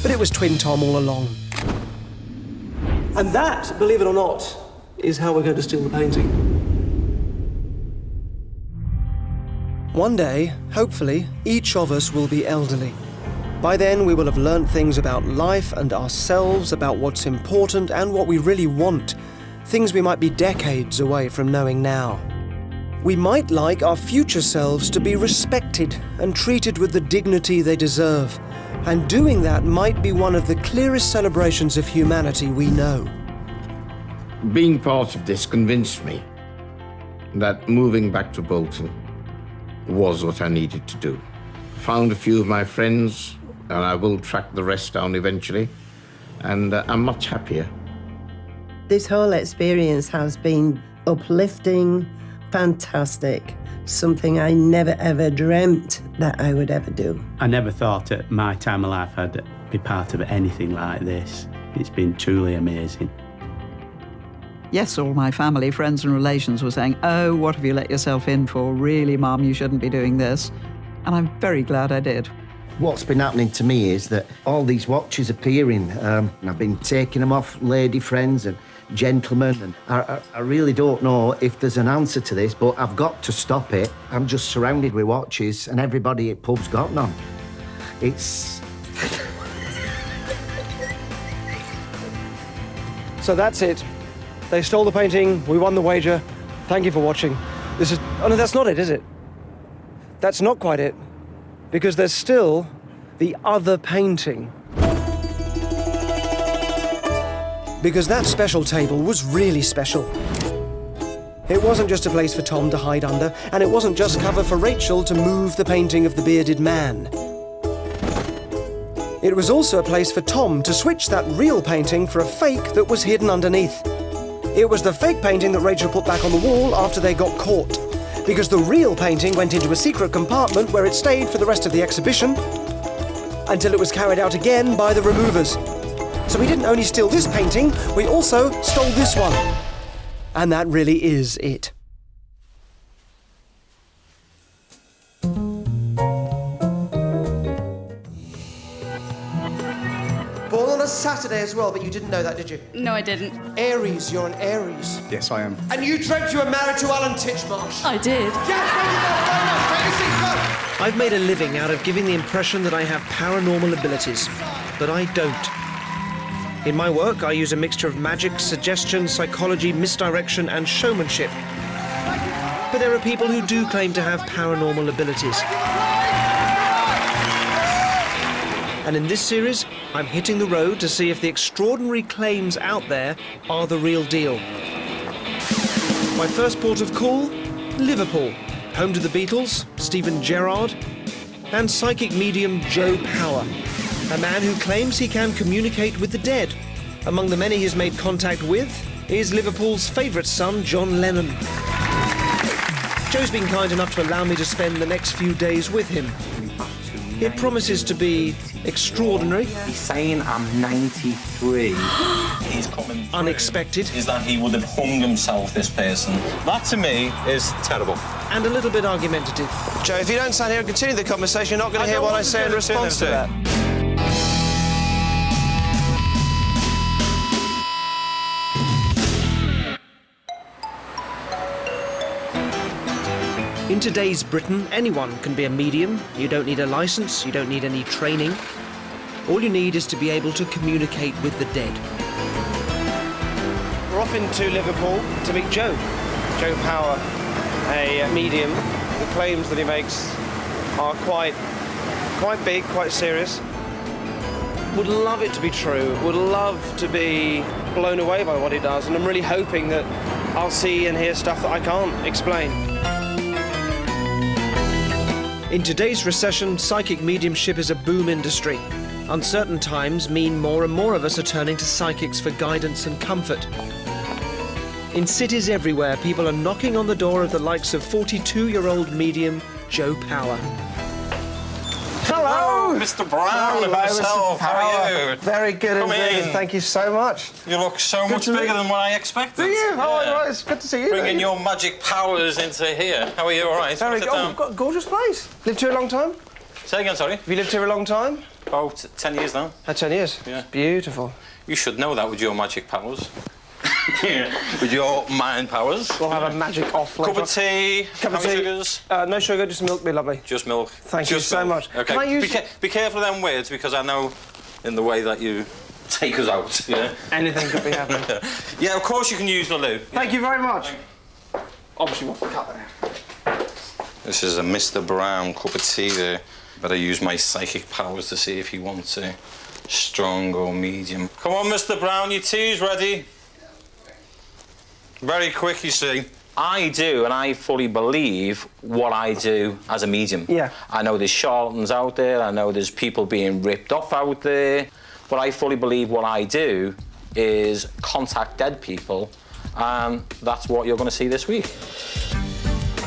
But it was Twin Tom all along. And that, believe it or not, is how we're going to steal the painting. One day, hopefully, each of us will be elderly. By then, we will have learnt things about life and ourselves, about what's important and what we really want, things we might be decades away from knowing now. We might like our future selves to be respected and treated with the dignity they deserve, and doing that might be one of the clearest celebrations of humanity we know. Being part of this convinced me that moving back to Bolton was what I needed to do. Found a few of my friends, and I will track the rest down eventually, and I'm much happier. This whole experience has been uplifting, fantastic, something I never ever dreamt that I would ever do. I never thought at my time of life I'd be part of anything like this. It's been truly amazing. Yes, all my family, friends and relations were saying, oh, what have you let yourself in for? Really, Mum, you shouldn't be doing this. And I'm very glad I did. What's been happening to me is that all these watches appearing, and I've been taking them off lady friends and gentlemen, and I really don't know if there's an answer to this, but I've got to stop it. I'm just surrounded with watches, and everybody at pub's got none. It's... So that's it. They stole the painting, we won the wager. Thank you for watching. This is... Oh no, that's not it, is it? That's not quite it. Because there's still the other painting. Because that special table was really special. It wasn't just a place for Tom to hide under, and it wasn't just cover for Rachel to move the painting of the bearded man. It was also a place for Tom to switch that real painting for a fake that was hidden underneath. It was the fake painting that Rachel put back on the wall after they got caught, because the real painting went into a secret compartment where it stayed for the rest of the exhibition until it was carried out again by the removers. So we didn't only steal this painting, we also stole this one. And that really is it. Born on a Saturday as well, but you didn't know that, did you? No, I didn't. Aries, you're an Aries. Yes, I am. And you dreamt you were married to Alan Titchmarsh. I did. Yes, very much. Take a seat, go. I've made a living out of giving the impression that I have paranormal abilities, but I don't. In my work, I use a mixture of magic, suggestion, psychology, misdirection, and showmanship. But there are people who do claim to have paranormal abilities. And in this series, I'm hitting the road to see if the extraordinary claims out there are the real deal. My first port of call, Liverpool, home to the Beatles, Stephen Gerrard, and psychic medium Joe Power, a man who claims he can communicate with the dead. Among the many he's made contact with is Liverpool's favourite son, John Lennon. Joe's been kind enough to allow me to spend the next few days with him. It promises to be extraordinary. He's saying I'm 93. He's coming through. Unexpected. Is that he would have hung himself, this person. That, to me, is terrible. And a little bit argumentative. Joe, if you don't stand here and continue the conversation, you're not going to hear what I say in response to that. In today's Britain, anyone can be a medium. You don't need a license, you don't need any training. All you need is to be able to communicate with the dead. We're off into Liverpool to meet Joe Power, a medium. The claims that he makes are quite big, quite serious. Would love it to be true, would love to be blown away by what he does, and I'm really hoping that I'll see and hear stuff that I can't explain. In today's recession, psychic mediumship is a boom industry. Uncertain times mean more and more of us are turning to psychics for guidance and comfort. In cities everywhere, people are knocking on the door of the likes of 42-year-old medium Joe Power. Hello, Mr. Brown himself. How are you? Very good indeed. Thank you so much. You look so much bigger than what I expected. Do you? Yeah. Oh, it's good to see you. Bringing your magic powers into here. How are you? All right? Very good. Oh, we've got a gorgeous place. Lived here a long time? Say again, sorry. Have you lived here a long time? About 10 years now. 10 years? Yeah. Beautiful. You should know that with your magic powers. With your mind powers. We'll have a magic off later. Cup of tea, Cup of how many tea. sugars? No sugar, just milk, be lovely. Just milk. Thank you Just so milk. much. Okay. Can I use... Be careful of them words, because I know in the way that you take us out, yeah? Anything could be happening. Yeah, of course you can use the loo. Thank you very much. Obviously, we'll cut that out. This is a Mr. Brown cup of tea there. Better use my psychic powers to see if he wants it strong or medium. Come on, Mr. Brown, your tea's ready. Very quick, you see. I do, and I fully believe what I do as a medium. Yeah. I know there's charlatans out there, I know there's people being ripped off out there, but I fully believe what I do is contact dead people, and that's what you're going to see this week.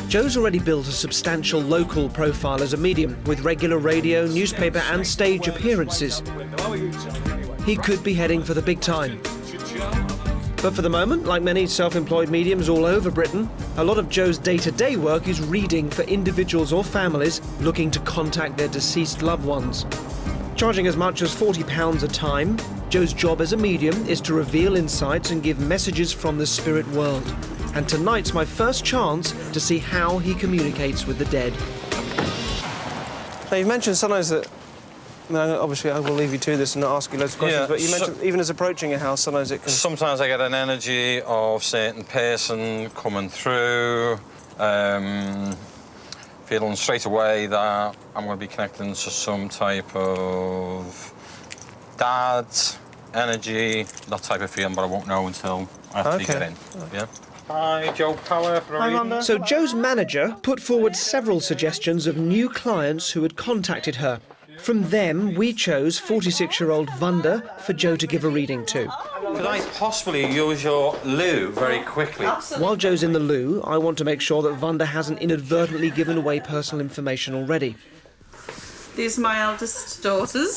Joe's already built a substantial local profile as a medium, with regular radio, newspaper and stage appearances. He could be heading for the big time. But for the moment, like many self-employed mediums all over Britain, a lot of Joe's day-to-day work is reading for individuals or families looking to contact their deceased loved ones. Charging as much as £40 a time, Joe's job as a medium is to reveal insights and give messages from the spirit world. And tonight's my first chance to see how he communicates with the dead. Now, you've mentioned sometimes that... I mean, obviously, I will leave you to this and not ask you loads of questions, Yeah, but you mentioned even as approaching a house, sometimes it can... Sometimes I get an energy of a certain person coming through, feeling straight away that I'm going to be connecting to some type of dad energy, that type of feeling, but I won't know until I actually get in. Yeah. Hi, Joe Power for a reading. So Joe's manager put forward several suggestions of new clients who had contacted her. From them, we chose 46-year-old Vanda for Joe to give a reading to. Could I possibly use your loo very quickly? While Joe's in the loo, I want to make sure that Vanda hasn't inadvertently given away personal information already. These are my eldest daughters.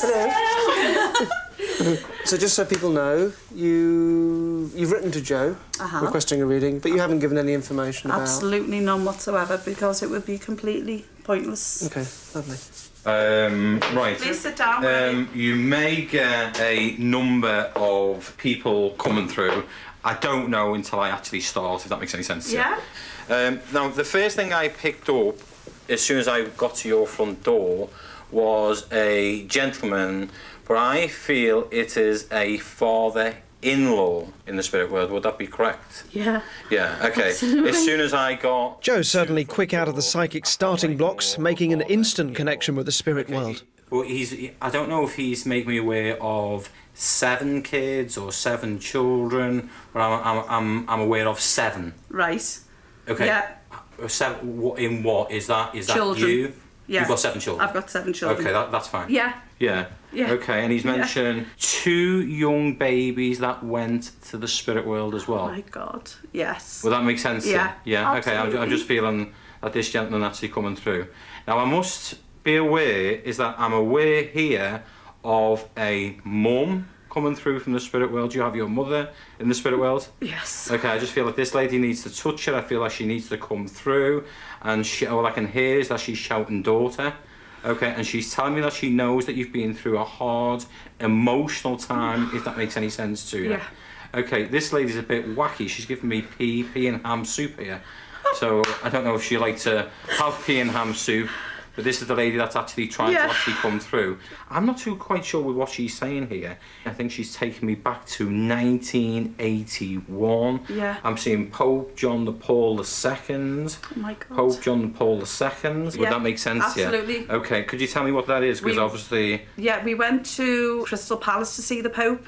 So just so people know, you've written to Joe requesting a reading, but you haven't given any information about... Absolutely none whatsoever, because it would be completely pointless. OK, lovely. Right. Please sit down. You may get a number of people coming through. I don't know until I actually start, if that makes any sense. Yeah. Now, the first thing I picked up as soon as I got to your front door was a gentleman, but I feel it is a father-in-law in the spirit world. Would that be correct? Yeah. Yeah, OK. Absolutely. As soon as I got... Joe's certainly quick out of the psychic starting blocks, making an instant connection with the spirit world. Well, I don't know if he's making me aware of 7 kids or 7 children, but I'm aware of 7. Right. Okay. Yeah. 7 in what? Is that Children. you? Yeah. You've got 7 children? I've got 7 children. Okay, that's fine. Yeah. Yeah. Yeah. Okay, and he's mentioned 2 young babies that went to the spirit world as well. Oh my God, yes. Will that make sense? Yeah. Yeah, okay, Absolutely. I'm just feeling that this gentleman actually coming through. Now, I must be aware, is that I'm aware here of a mum coming through from the spirit world. Do you have your mother in the spirit world? Yes. Okay, I just feel like this lady needs to touch her. I feel like she needs to come through, and all I can hear is that she's shouting daughter. Okay, and she's telling me that she knows that you've been through a hard, emotional time, if that makes any sense to you. Yeah. Okay, this lady's a bit wacky. She's giving me pea and ham soup here. So I don't know if she like to have pea and ham soup, but this is the lady that's actually trying to actually come through. I'm not too quite sure with what she's saying here. I think she's taking me back to 1981. Yeah. I'm seeing Pope John Paul II. Oh my God. Pope John Paul II. Would Yeah, that make sense? absolutely. Yeah. Okay, could you tell me what that is? Because obviously... Yeah, we went to Crystal Palace to see the Pope.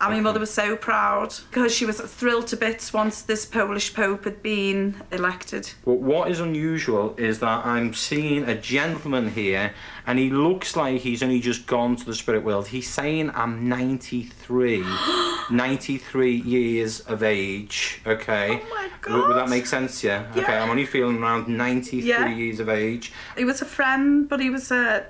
And my mother was so proud because she was thrilled to bits once this Polish Pope had been elected. But what is unusual is that I'm seeing a gentleman here and he looks like he's only just gone to the spirit world. He's saying I'm 93, 93 years of age, okay? Oh my God. Would that make sense, yeah? Okay, I'm only feeling around 93 years of age. He was a friend, but he was a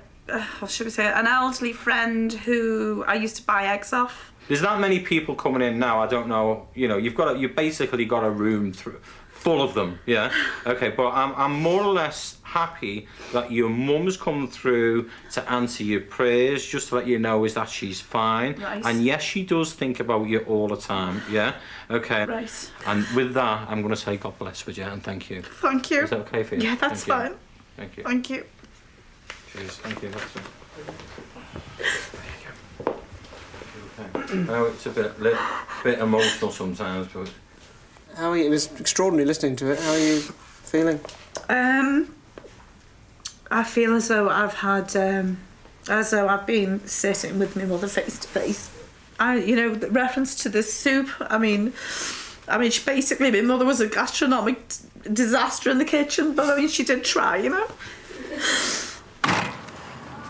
what should we say, an elderly friend who I used to buy eggs off. There's that many people coming in now. I don't know. You know, you've basically got a room full of them. Yeah. Okay, but I'm more or less happy that your mum's come through to answer your prayers, just to let you know is that she's fine. Right. And yes, she does think about you all the time. Yeah. Okay. Right. And with that, I'm going to say God bless with you and thank you. Thank you. Is that okay for you? Yeah, that's Thank you. fine. Thank you. Thank you. Cheers. Thank you. That's it. I know it's a bit emotional sometimes, but... How are you? It was extraordinary listening to it. How are you feeling? I feel as though I've been sitting with my mother face to face. You know, the reference to the soup. I mean, she basically, my mother was a gastronomic disaster in the kitchen, but I mean, she did try, you know.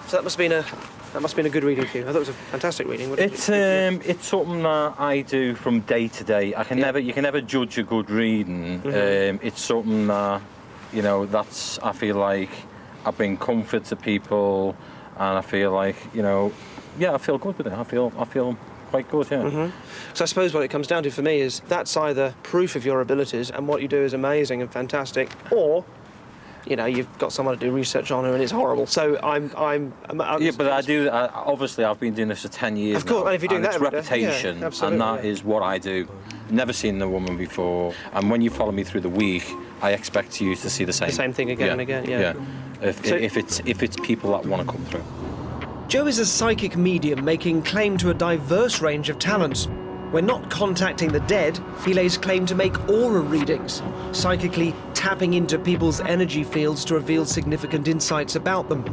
So that must have been a good reading for you. I thought it was a fantastic reading. It's something that I do from day to day. You can never judge a good reading. Mm-hmm. It's something that, you know, I feel like I bring comfort to people, and I feel like, you know, yeah, I feel good with it. I feel quite good, yeah. Mm-hmm. So I suppose what it comes down to for me is that's either proof of your abilities and what you do is amazing and fantastic, or, you know, you've got someone to do research on her and it's horrible. So I'm yeah, but obviously I've been doing this for 10 years. Of course, now, and if you're doing it's that every day, reputation, yeah, absolutely, and that is what I do. Never seen the woman before, and when you follow me through the week, I expect you to see the same thing again and again. Yeah. If it's people that want to come through. Joe is a psychic medium making claim to a diverse range of talents. When not contacting the dead, he lays claim to make aura readings, psychically tapping into people's energy fields to reveal significant insights about them.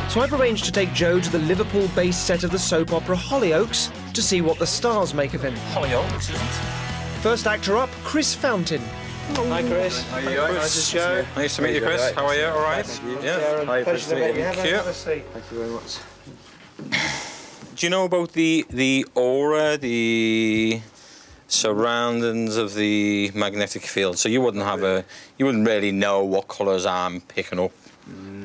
So I've arranged to take Joe to the Liverpool-based set of the soap opera Hollyoaks to see what the stars make of him. Hollyoaks, isn't it? First actor up, Chris Fountain. Hi, Chris. How are you? Nice to meet you, Chris. How are you? All right? Yeah. Pleasure to meet you. Have Cute. a seat. Thank you very much. Do you know about the aura, the surroundings of the magnetic field? So you wouldn't really know what colours I'm picking up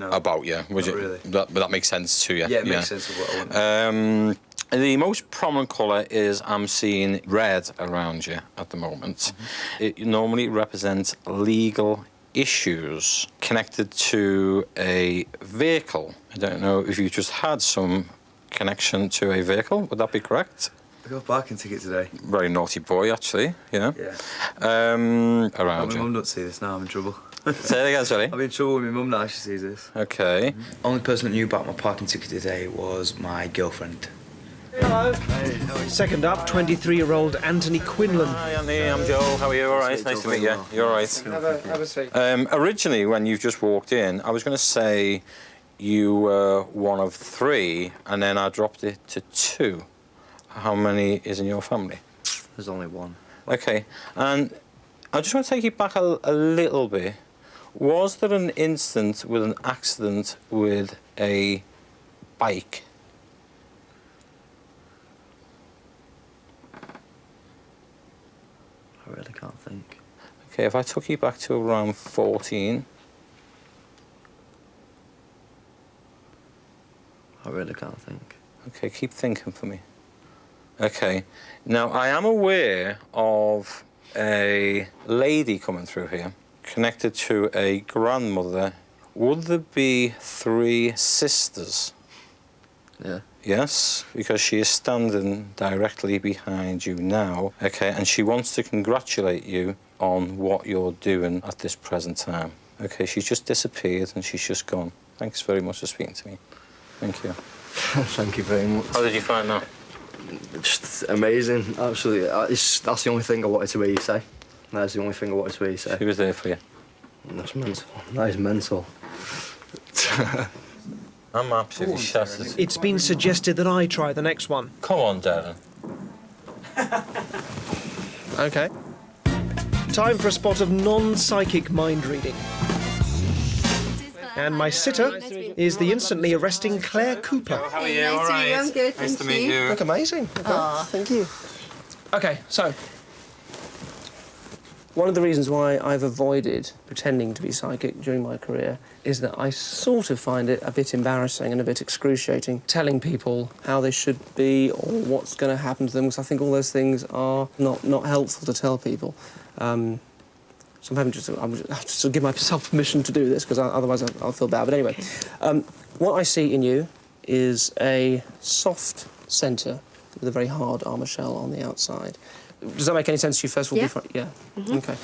about you, would you? Really. But that makes sense to you. Yeah, it makes sense of what I want. The most prominent colour is I'm seeing red around you at the moment. Mm-hmm. It normally represents legal issues connected to a vehicle. I don't know if you just had some connection to a vehicle. Would that be correct? I got a parking ticket today. Very naughty boy, actually. Yeah. Around My you. mum don't see this now. I'm in trouble. Say it again, sorry. I'm in trouble with my mum now. She sees this. Okay. Only person that knew about my parking ticket today was my girlfriend. Hello. Second up, 23-year-old Anthony Quinlan. Hi, Andy. I'm Joe. How are you? All right. Nice to meet you. You're all right. Have a seat. Originally, when you've just walked in, I was going to say you were one of 3, and then I dropped it to 2. How many is in your family? There's only 1. Okay. And I just want to take you back a little bit. Was there an incident with an accident with a bike? I really can't think. Okay, if I took you back to around 14... I really can't think. Okay, keep thinking for me. Okay, now I am aware of a lady coming through here, connected to a grandmother. Would there be 3 sisters? Yeah. Yes, because she is standing directly behind you now. Okay, and she wants to congratulate you on what you're doing at this present time. Okay, she's just disappeared and she's just gone. Thanks very much for speaking to me. Thank you. Thank you very much. How did you find that? Just amazing, absolutely. That's the only thing I wanted to hear you say. That's the only thing I wanted to hear you say. She was there for you. That's mental. That is mental. I'm absolutely shattered. It's been suggested that I try the next one. Come on, Derren. Okay. Time for a spot of non-psychic mind reading. And my sitter is the instantly arresting Claire Cooper. How are you? Nice All to meet you. right. I'm good, Nice to thank meet you. you. Look amazing. Okay. Thank you. Okay, so One of the reasons why I've avoided pretending to be psychic during my career is that I sort of find it a bit embarrassing and a bit excruciating telling people how they should be or what's going to happen to them, because I think all those things are not helpful to tell people. So I'm having to sort of give myself permission to do this, because otherwise I'll feel bad. But anyway, what I see in you is a soft centre with a very hard armour shell on the outside. Does that make any sense to you, first of all? Yeah. Yeah? Mhm. OK.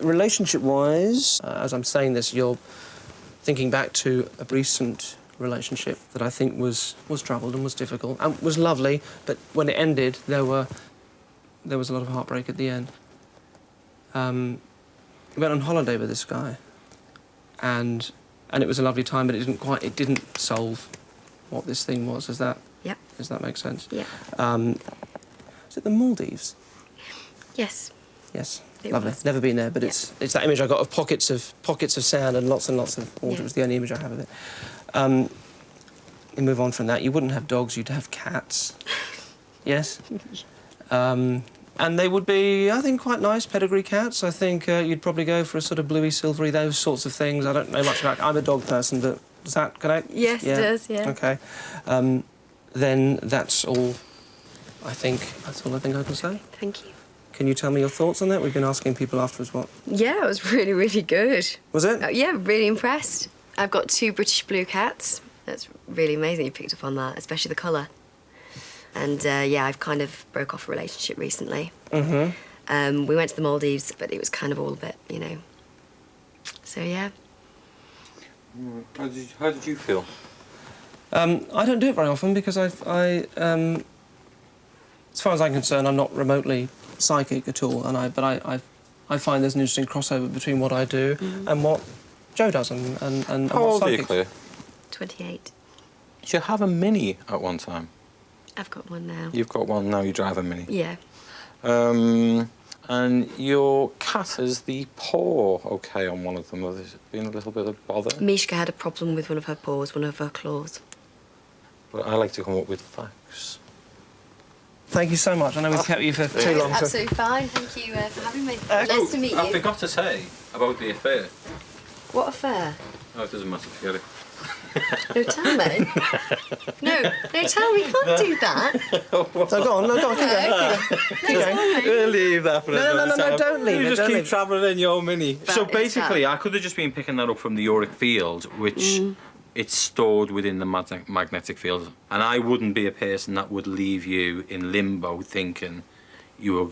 Relationship-wise, as I'm saying this, you're thinking back to a recent relationship that I think was troubled and was difficult and was lovely, but when it ended, there was a lot of heartbreak at the end. You went on holiday with this guy, and it was a lovely time, but it didn't solve what this thing was. Does that make sense? Yeah. Is it the Maldives? Yes. Yes. It Lovely. was. Never been there, but it's that image I got of pockets of sand and lots of water. Yeah. It was the only image I have of it. You move on from that. You wouldn't have dogs. You'd have cats. Yes. And they would be, I think, quite nice pedigree cats. I think you'd probably go for a sort of bluey, silvery, those sorts of things. I don't know much about. I'm a dog person, but does that connect? Yes, it does. Yeah. Okay. Then that's all. That's all I think I can say. Thank you. Can you tell me your thoughts on that? We've been asking people afterwards what. Yeah, it was really, really good. Was it? Yeah, really impressed. I've got 2 British blue cats. That's really amazing you picked up on that, especially the colour. And yeah, I've kind of broke off a relationship recently. Mm-hmm. We went to the Maldives, but it was kind of all a bit, So yeah. How did you feel? I don't do it very often because as far as I'm concerned, I'm not remotely psychic at all, but I find there's an interesting crossover between what I do and what Joe does and How old are you, Claire? 28. Did you have a Mini at one time? I've got one now. You've got one now, you drive a Mini? Yeah. And your cat has the paw OK on one of them. There's been a little bit of bother? Mishka had a problem with one of her paws, one of her claws. But I like to come up with facts. Thank you so much. I know we've kept you for too long. That's absolutely fine. Thank you for having me. Nice to meet you. I forgot to say about the affair. What affair? Oh, it doesn't matter, forget it. No, tell me. No, tell me, you can't do that. Go on, keep going. We'll leave that for another No, time. don't leave You it. just keep travelling in your Mini. So That is basically, fab. I could have just been picking that up from the auric field, which it's stored within the magnetic field, and I wouldn't be a person that would leave you in limbo thinking you were,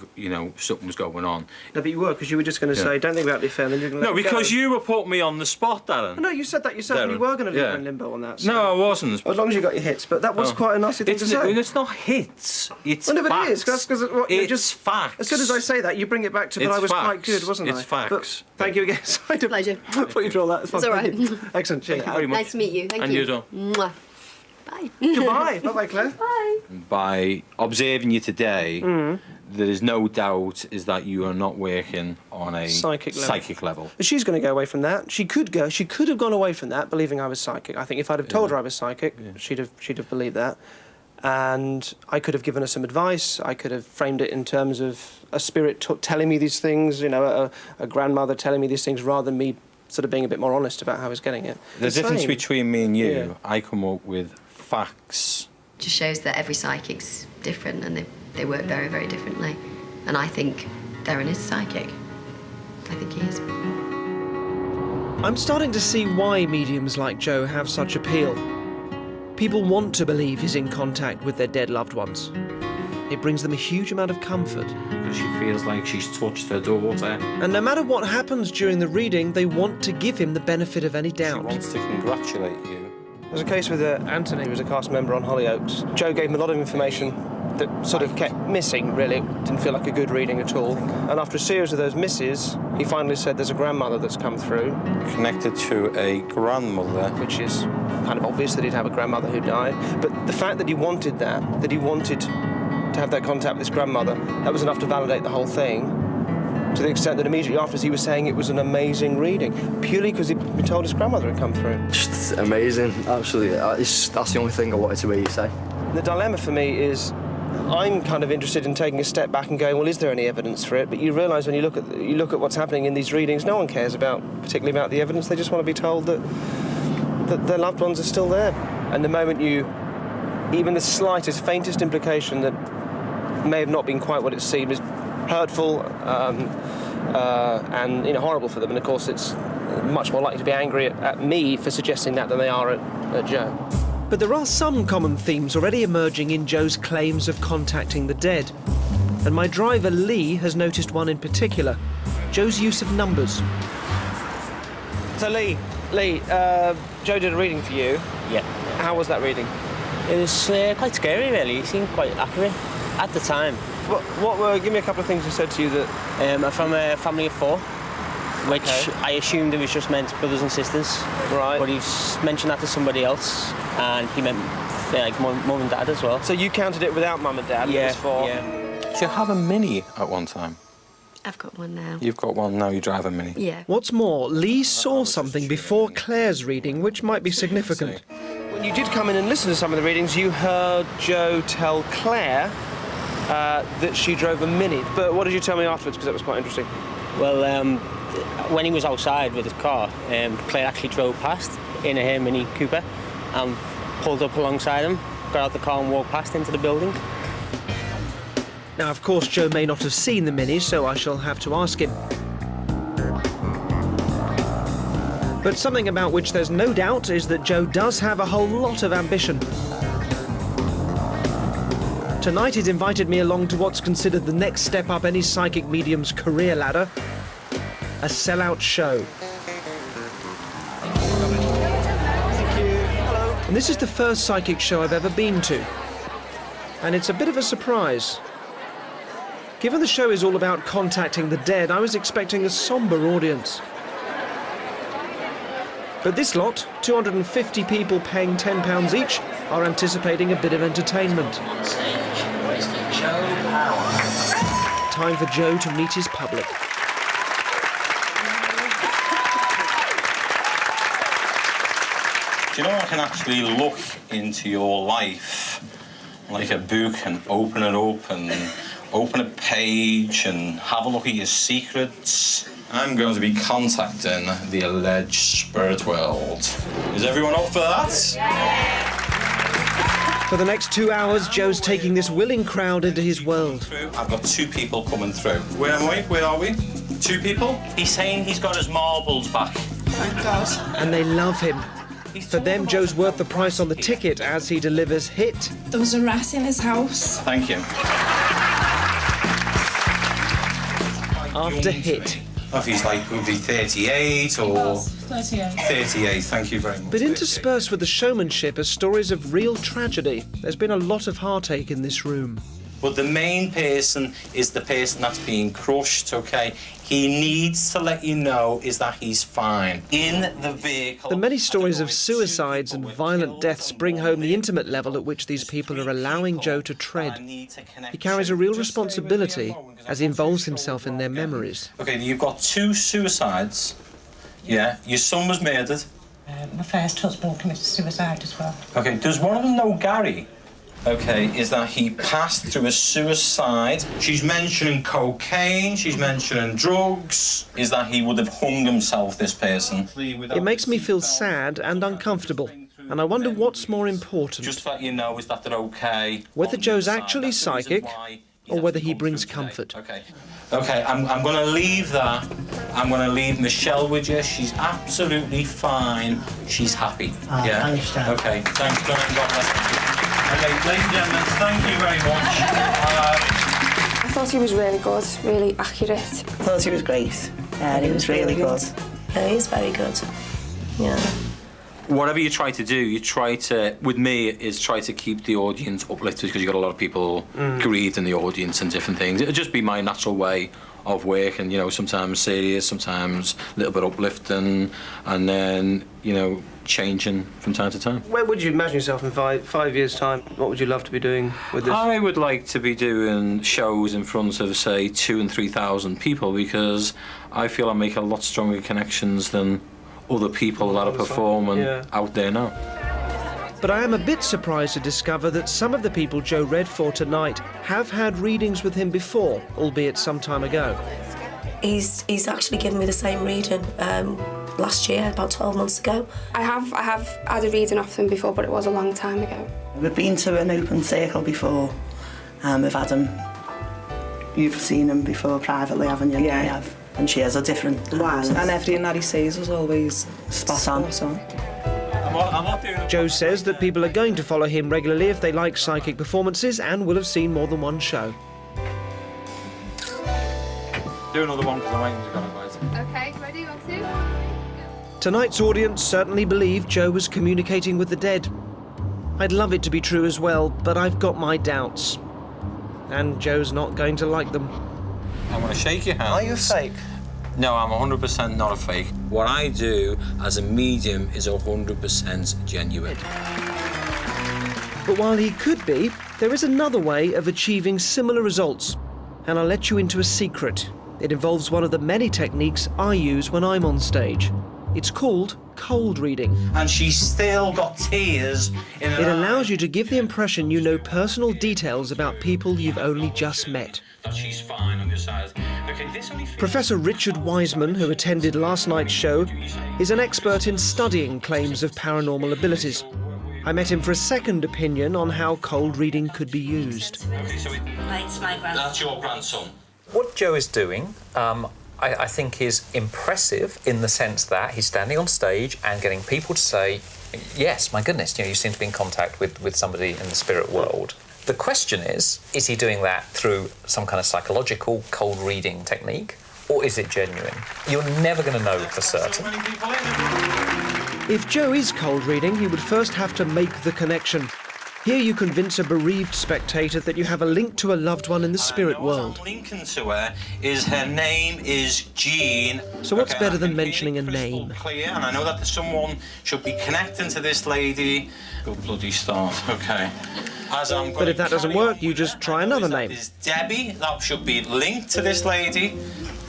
something was going on. No, but you were, because you were just going to say, don't think about the affair, and then you're going to No, because you were putting me on the spot, Darren. No, you said that yourself, and you were going to leave her in limbo on that. So. No, I wasn't. As long as you got your hits, but that was quite a nasty thing to say. It's not hits, it's well, no, but facts. it is, because it's facts. As soon as I say that, you bring it back to, but I was quite good, wasn't I? It's facts. But thank you again. Sorry to Pleasure. put you through all that. It's It's all right. Excellent. Thank you very much. Nice to meet you. Thank And you. you too. Mwah. Bye. Goodbye. Bye-bye, Claire. Bye. By observing you today, there is no doubt is that you are not working on a psychic level. But she's going to go away from that. She could have gone away from that, believing I was psychic. I think if I'd have told her I was psychic, she'd have believed that. And I could have given her some advice. I could have framed it in terms of a spirit telling me these things, a grandmother telling me these things, rather than me sort of being a bit more honest about how I was getting it. The difference between me and you, I come up with facts. Just shows that every psychic's different and they work very, very differently. And I think Derren is psychic. I think he is. I'm starting to see why mediums like Joe have such appeal. People want to believe he's in contact with their dead loved ones. It brings them a huge amount of comfort. Because she feels like she's touched her daughter. And no matter what happens during the reading, they want to give him the benefit of any doubt. She wants to congratulate you. There was a case with Anthony, who was a cast member on Hollyoaks. Joe gave him a lot of information that sort of kept missing, really. It didn't feel like a good reading at all. And after a series of those misses, he finally said there's a grandmother that's come through. Connected to a grandmother. Which is kind of obvious that he'd have a grandmother who died. But the fact that he wanted that he wanted to have that contact with his grandmother, that was enough to validate the whole thing, to the extent that immediately afterwards he was saying it was an amazing reading, purely because he'd been told his grandmother had come through. Just amazing, absolutely. That's the only thing I wanted to hear you say. The dilemma for me is, I'm kind of interested in taking a step back and going, well, is there any evidence for it? But you realise when you look at what's happening in these readings, no one cares particularly about the evidence. They just want to be told that their loved ones are still there. And the moment even the slightest, faintest implication that may have not been quite what it seemed is hurtful and horrible for them. And of course, it's much more likely to be angry at me for suggesting that than they are at Joe. But there are some common themes already emerging in Joe's claims of contacting the dead. And my driver, Lee, has noticed one in particular, Joe's use of numbers. So, Lee, Joe did a reading for you. Yeah. How was that reading? It was quite scary, really. It seemed quite accurate at the time. Give me a couple of things he said to you that... I'm from a family of 4, which I assumed it was just meant brothers and sisters. Right. But he mentioned that to somebody else, and he meant like mum and dad as well. So you counted it without mum and dad? Yeah. It was 4. Yeah. Do you have a Mini at one time? I've got one now. You've got one now. You drive a Mini. Yeah. What's more, Lee saw something before Claire's reading which might be significant. When you did come in and listen to some of the readings, you heard Joe tell Claire that she drove a Mini. But what did you tell me afterwards? Because that was quite interesting. Well, when he was outside with his car, Claire actually drove past in a Mini Cooper and pulled up alongside him, got out the car and walked past into the building. Now, of course, Joe may not have seen the Mini, so I shall have to ask him. But something about which there's no doubt is that Joe does have a whole lot of ambition. Tonight he's invited me along to what's considered the next step up any psychic medium's career ladder, a sellout show. And this is the first psychic show I've ever been to. And it's a bit of a surprise. Given the show is all about contacting the dead, I was expecting a sombre audience. But this lot, 250 people paying £10 each, are anticipating a bit of entertainment. Time for Joe to meet his public. Do you know I can actually look into your life like a book and open it up and open a page and have a look at your secrets? I'm going to be contacting the alleged spirit world. Is everyone up for that? For the next 2 hours, Joe's taking this willing crowd into his world. I've got 2 people coming through. Where am I? Where are we? 2 people? He's saying he's got his marbles back. Thank God. And they love him. For them, Joe's worth the price on the ticket as he delivers hit. There was a rat in his house. Thank you. After hit. If he's like, would be 38 or... 38. 38, thank you very much. But interspersed with the showmanship are stories of real tragedy. There's been a lot of heartache in this room. But the main person is the person that's being crushed, OK? He needs to let you know is that he's fine. In the vehicle... The many stories of suicides and violent deaths bring home the intimate level at which these people are allowing Joe to tread. He carries a real responsibility as he involves himself in their memories. OK, you've got 2 suicides. Yeah, your son was murdered. My first husband committed suicide as well. OK, does one of them know Gary? OK, is that he passed through a suicide. She's mentioning cocaine, she's mentioning drugs. Is that he would have hung himself, this person? It makes me feel sad and uncomfortable, and I wonder what's more important. Just to let you know, is that they're OK? Whether Joe's actually psychic, or whether he brings comfort. OK, I'm going to leave that. I'm going to leave Michelle with you. She's absolutely fine. She's happy. Yeah? I understand. OK, thanks, God bless you. OK, ladies and gentlemen, thank you very much. I thought he was really good, really accurate. I thought he was great. Yeah, he was really good. Yeah, he's very good. Yeah. Whatever you try to do, you try to, with me, is try to keep the audience uplifted because you've got a lot of people grieved in the audience and different things. It'll just be my natural way of work, and, you know, sometimes serious, sometimes a little bit uplifting, and then, you know, changing from time to time. Where would you imagine yourself in five years' time? What would you love to be doing with this? I would like to be doing shows in front of, say, 2,000 and 3,000 people, because I feel I make a lot stronger connections than other people that are performing out there now. But I am a bit surprised to discover that some of the people Joe read for tonight have had readings with him before, albeit some time ago. He's actually given me the same reading last year, about 12 months ago. I have had a reading off him before, but it was a long time ago. We've been to an open circle before with Adam. You've seen him before privately, haven't you? Yeah. I have. And she has a different... Wow. And everything that he says was always spot on. Joe says that people are going to follow him regularly if they like psychic performances and will have seen more than one show. Do another one because I'm waiting to go, guys. Okay, ready? 1, 2. Tonight's audience certainly believed Joe was communicating with the dead. I'd love it to be true as well, but I've got my doubts. And Joe's not going to like them. I want to shake your hand. Are you fake? No, I'm 100% not a fake. What I do as a medium is 100% genuine. But while he could be, there is another way of achieving similar results. And I'll let you into a secret. It involves one of the many techniques I use when I'm on stage. It's called cold reading. And she's still got tears in her It allows you to give the impression you know personal details about people you've only just met. that she's fine on your side. Okay, this only Professor Richard Wiseman, who attended last night's show, is an expert in studying claims of paranormal abilities. I met him for a second opinion on how cold reading could be used. Okay, so that's your grandson. What Joe is doing, I think, is impressive in the sense that he's standing on stage and getting people to say, yes, my goodness, you seem to be in contact with somebody in the spirit world. The question is he doing that through some kind of psychological cold reading technique, or is it genuine? You're never going to know for certain. If Joe is cold reading, he would first have to make the connection. Here you convince a bereaved spectator that you have a link to a loved one in the spirit world. Linking to her is her name is Jean. So what's better than mentioning a name? Clear, and I know that someone should be connecting to this lady. Good bloody start. Okay. But if that doesn't work, you just try another name. Is Debbie. That should be linked to this lady.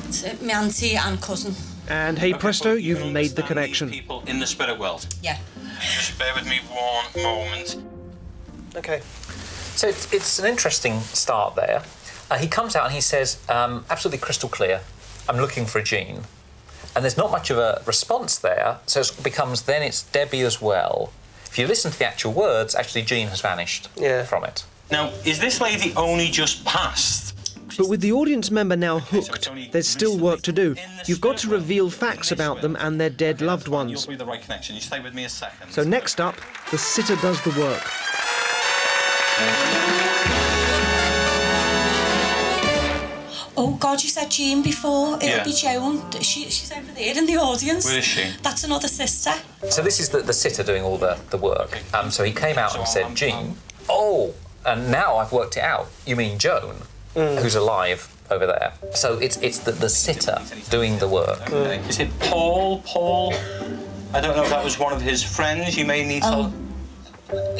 It's my auntie and cousin. And hey presto, you've made the connection. People in the spirit world. Yeah. Just bear with me one moment. Okay. So it's an interesting start there. He comes out and he says, absolutely crystal clear, I'm looking for a Jean. And there's not much of a response there, so it becomes then it's Debbie as well. If you listen to the actual words, actually Jean has vanished from it. Now, is this lady only just passed? But with the audience member now hooked, there's still work to do. You've got to reveal facts about them and their dead loved ones. You'll be the right connection. You stay with me a second. So next up, the sitter does the work. Oh God, you said Jean before. It'll be Joan. She's over there in the audience. Where is she? That's another sister. So this is the sitter doing all the work. So he came out and said, Jean, oh, and now I've worked it out. You mean Joan, who's alive over there. So it's the sitter doing the work. Is it Paul? I don't know if that was one of his friends. You may need to...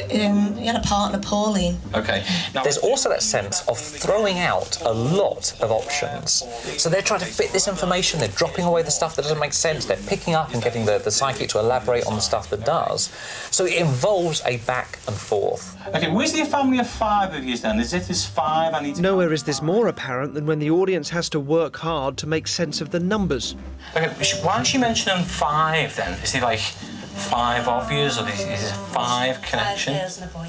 He had a partner, Pauline. Okay. Now, there's also that sense of throwing out a lot of options. So they're trying to fit this information, they're dropping away the stuff that doesn't make sense, they're picking up and getting the psychic to elaborate on the stuff that does. So it involves a back and forth. Okay, where's the family of 5 of you then? As if there's 5, I need to... Nowhere is this more apparent than when the audience has to work hard to make sense of the numbers. Okay, why don't you mention 5 then? Is it like 5 of you, or is it 5 connection? 5 girls and a boy.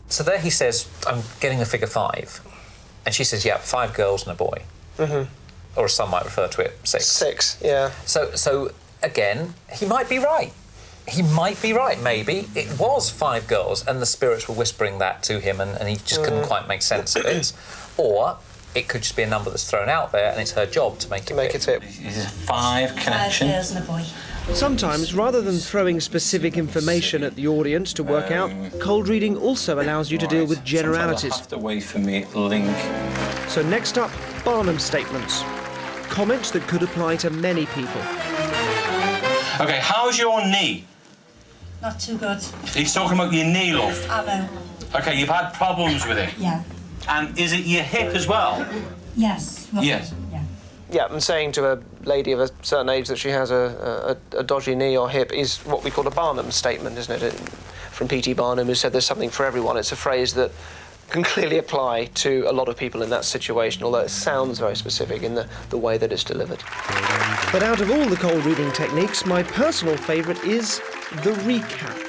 So there he says, I'm getting the figure 5. And she says, yeah, 5 girls and a boy. Or as some might refer to it, 6. 6, yeah. So again, he might be right. He might be right, maybe. It was 5 girls and the spirits were whispering that to him and he just couldn't quite make sense of it. Or it could just be a number that's thrown out there and it's her job to make it fit. Is it 5 connection? 5 girls and a boy. Sometimes, rather than throwing specific information at the audience to work out, cold reading also allows you to deal with generalities. Have to wait for me, link. So next up, Barnum statements. Comments that could apply to many people. Okay, how's your knee? Not too good. He's talking about your knee, love. I know. Okay, you've had problems with it? Yeah. And is it your hip as well? Yes. Yes. Yeah. Yeah, I'm saying to lady of a certain age that she has a dodgy knee or hip is what we call a Barnum statement, isn't it? From P.T. Barnum, who said there's something for everyone. It's a phrase that can clearly apply to a lot of people in that situation, although it sounds very specific in the way that it's delivered. But out of all the cold reading techniques, my personal favourite is the recap.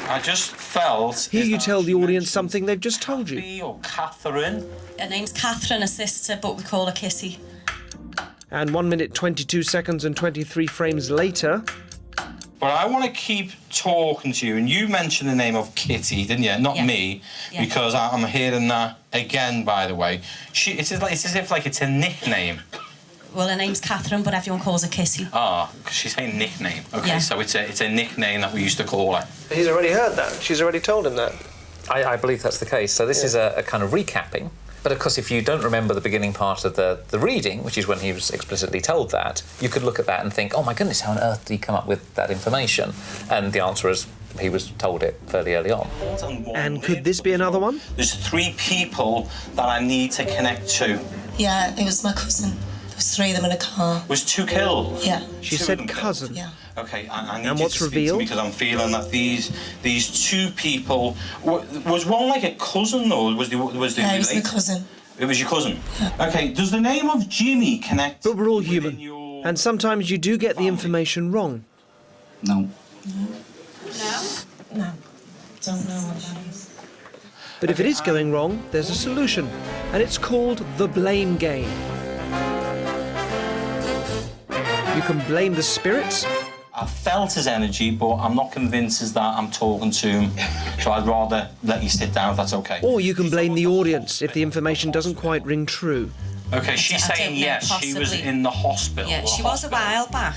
I just felt... Here you tell the audience something they've just told you. Or Catherine. Her name's Catherine, her sister, but we call her Kissy. And 1 minute, 22 seconds and 23 frames later... But I want to keep talking to you, and you mentioned the name of Kitty, didn't you? Not me, because I'm hearing that again, by the way. It's as if like it's a nickname. Well, her name's Catherine, but everyone calls her Kissy. Ah, because she's saying nickname. Okay, Yeah. so it's a nickname that we used to call her. He's already heard that. She's already told him that. I believe that's the case. So this is a kind of recapping. But of course, if you don't remember the beginning part of the reading, which is when he was explicitly told that, you could look at that and think, oh my goodness, how on earth did he come up with that information? And the answer is he was told it fairly early on. And could this be another one? There's 3 people that I need to connect to. Yeah, it was my cousin. There was 3 of them in a car. Was 2 killed? Yeah. She said cousin. Yeah. Okay, I need And you what's to speak to revealed? me because I'm feeling that these 2 people... Was one like a cousin, or was the Yeah, it was my related? cousin. It was your cousin? Okay, does the name of Jimmy connect... But we're all human. And sometimes you do get the information wrong. No. No. Don't know what that is. But if it is going wrong, there's a solution. And it's called the blame game. You can blame the spirits. I felt his energy, but I'm not convinced as that I'm talking to him. So I'd rather let you sit down if that's okay. Or you can blame the audience if the information doesn't quite ring true. Okay, she's I don't saying know, yes, she was possibly. in the hospital. Yeah, she was a while back.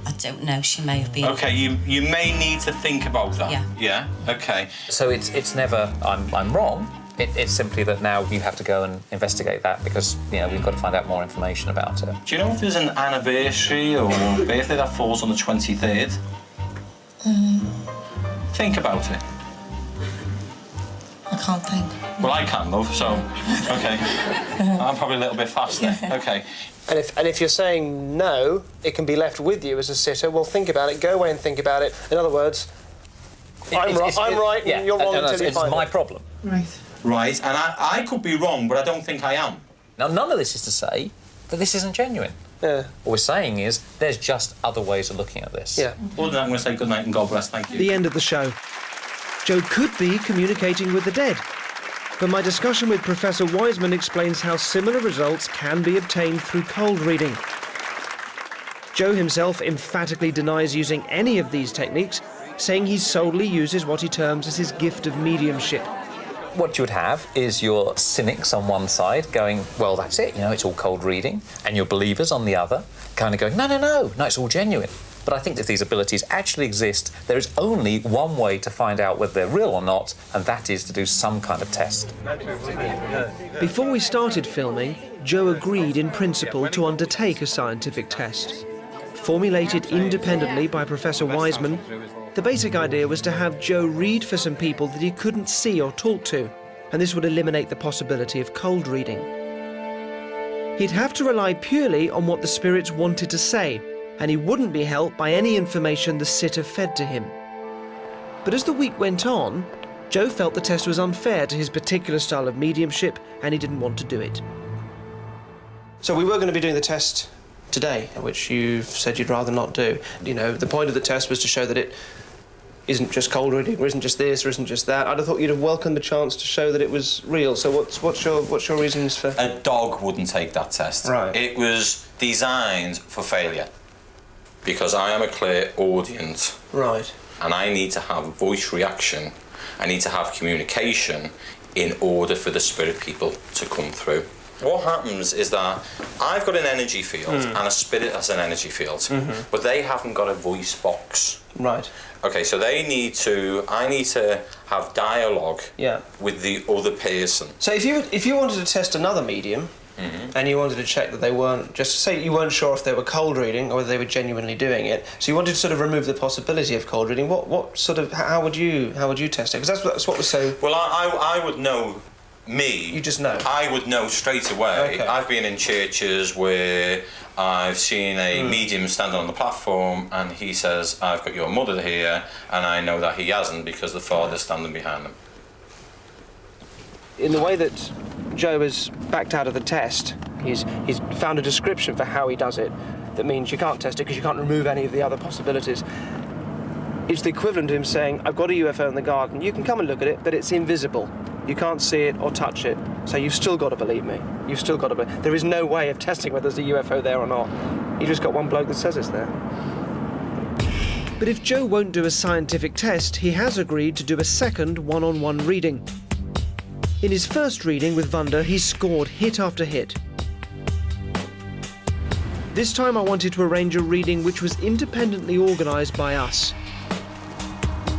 I don't know, she may have been. Okay, you may need to think about that. Yeah. Yeah? Okay. So it's never I'm wrong. It's simply that now you have to go and investigate that because, you know, we've got to find out more information about it. Do you know if there's an anniversary or birthday that falls on the 23rd? Think about it. I can't think. Well, I can, love, so... OK. I'm probably a little bit faster. OK. And if you're saying no, it can be left with you as a sitter, well, think about it, go away and think about it. In other words, I'm right and you're wrong until you find it. It's my problem. Right. Right, and I could be wrong, but I don't think I am. Now, none of this is to say that this isn't genuine. Yeah. What we're saying is there's just other ways of looking at this. Yeah. Other than that, I'm going to say good night and God bless, thank you. The end of the show. Joe could be communicating with the dead. But my discussion with Professor Wiseman explains how similar results can be obtained through cold reading. Joe himself emphatically denies using any of these techniques, saying he solely uses what he terms as his gift of mediumship. What you would have is your cynics on one side going, well, that's it, you know, it's all cold reading, and your believers on the other kind of going, no, it's all genuine. But I think that these abilities actually exist. There is only one way to find out whether they're real or not, and that is to do some kind of test. Before we started filming, Joe agreed in principle to undertake a scientific test. Formulated independently by Professor Wiseman, the basic idea was to have Joe read for some people that he couldn't see or talk to, and this would eliminate the possibility of cold reading. He'd have to rely purely on what the spirits wanted to say, and he wouldn't be helped by any information the sitter fed to him. But as the week went on, Joe felt the test was unfair to his particular style of mediumship, and he didn't want to do it. So we were going to be doing the test today, which you've said you'd rather not do. You know, the point of the test was to show that it isn't just cold reading, or isn't just this, or isn't just that. I'd have thought you'd have welcomed the chance to show that it was real. So what's your reasons for... A dog wouldn't take that test. Right. It was designed for failure. Because I am a clairaudient. Right. And I need to have voice reaction. I need to have communication in order for the spirit people to come through. What happens is that I've got an energy field and a spirit has an energy field, but they haven't got a voice box. Right. Okay, so I need to have dialogue with the other person. So if you wanted to test another medium, and you wanted to check that they weren't, just say you weren't sure if they were cold reading or whether they were genuinely doing it, so you wanted to sort of remove the possibility of cold reading, what sort of, how would you test it? Because that's what was so... Well, I would know me, You just know. I would know straight away. Okay. I've been in churches where I've seen a medium standing on the platform and he says, I've got your mother here, and I know that he hasn't because the father's standing behind him. In the way that Joe has backed out of the test, he's found a description for how he does it that means you can't test it because you can't remove any of the other possibilities. It's the equivalent to him saying, I've got a UFO in the garden, you can come and look at it, but it's invisible. You can't see it or touch it, so you've still got to believe me. You've still got to believe. There is no way of testing whether there's a UFO there or not. You just got one bloke that says it's there. But if Joe won't do a scientific test, he has agreed to do a second one-on-one reading. In his first reading with Wanda, he scored hit after hit. This time I wanted to arrange a reading which was independently organised by us.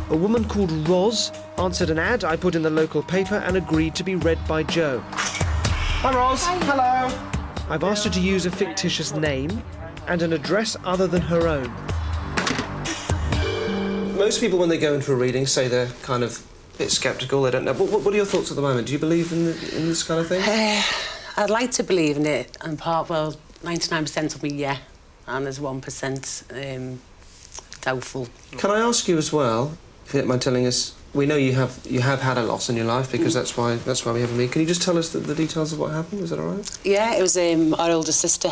A woman called Roz answered an ad I put in the local paper and agreed to be read by Joe. Hi Roz. Hi. Hello. I've asked her to use a fictitious name and an address other than her own. Most people when they go into a reading say they're kind of a bit sceptical, they don't know. What are your thoughts at the moment? Do you believe in this kind of thing? I'd like to believe in it, and 99% of me, yeah, and there's 1% doubtful. Can I ask you as well, if you don't mind telling us, we know you have had a loss in your life because that's why we have a meeting. Can you just tell us the details of what happened? Is that all right? Yeah, it was our older sister.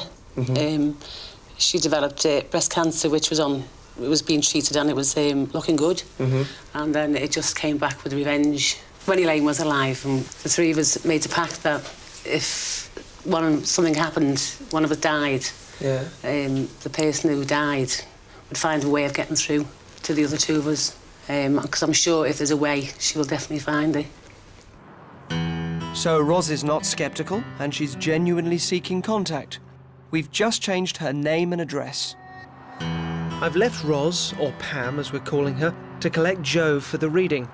She developed breast cancer, which was being treated, and it was looking good. And then it just came back with revenge. When Elaine was alive, and the three of us made a pact that if something happened, one of us died, the person who died would find a way of getting through to the other two of us. Because I'm sure if there's a way, she will definitely find it. So Roz is not sceptical, and she's genuinely seeking contact. We've just changed her name and address. I've left Roz, or Pam as we're calling her, to collect Joe for the reading.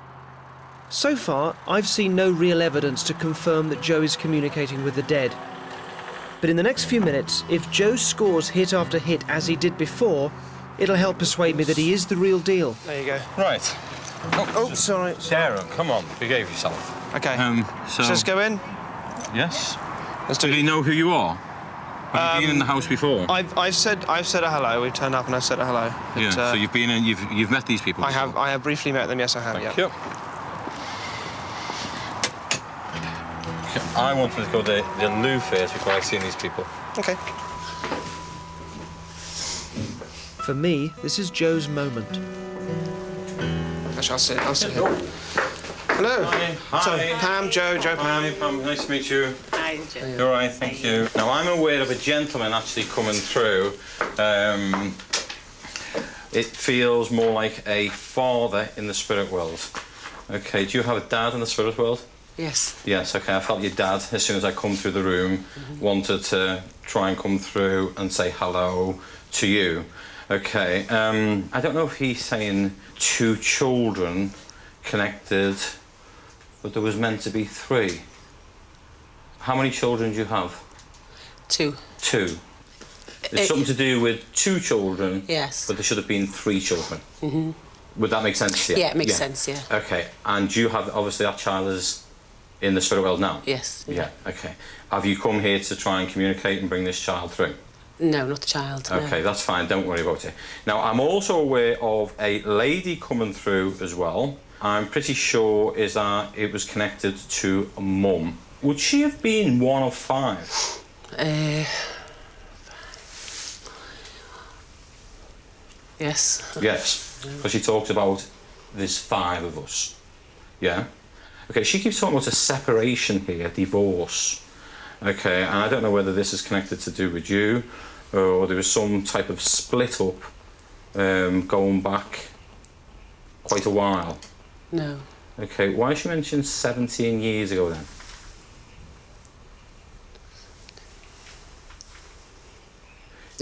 So far, I've seen no real evidence to confirm that Joe is communicating with the dead. But in the next few minutes, if Joe scores hit after hit as he did before, it'll help persuade me that he is the real deal. There you go. Right. Oh, sorry. Darren, come on, behave yourself. OK. So Let's go in? Yes. Do you know who you are? Have you been in the house before? I've said a hello. We've turned up and I've said a hello. Yeah. So you've been in. You've met these people. Before? I have briefly met them. Yes, I have. Thank you. I wanted to go to the loo first before I see these people. OK. For me, this is Joe's moment. Actually, I'll sit here. Hello. Hi. So, Pam, Joe, Pam. Hi, Pam. Nice to meet you. Hi, Joe. You're all right, thank you. Now, I'm aware of a gentleman actually coming through. It feels more like a father in the spirit world. OK, do you have a dad in the spirit world? Yes. Yes, OK. I felt your dad, as soon as I come through the room, wanted to try and come through and say hello to you. OK, I don't know if he's saying 2 children connected, but there was meant to be 3. How many children do you have? 2. 2. It's something to do with 2 children. Yes. But there should have been 3 children. Would that make sense to you? Yeah, it makes sense, yeah. OK, and you have, obviously, that child is in the spirit world now? Yes. Yeah, OK. Have you come here to try and communicate and bring this child through? No, not the child. OK, that's fine, don't worry about it. Now, I'm also aware of a lady coming through as well. I'm pretty sure is that it was connected to a mum. Would she have been one of 5? Yes. Yes, because she talked about there's 5 of us. Yeah? OK, she keeps talking about a separation here, divorce. OK, and I don't know whether this is connected to do with you or there was some type of split up going back quite a while. No. OK, why she mentioned 17 years ago then?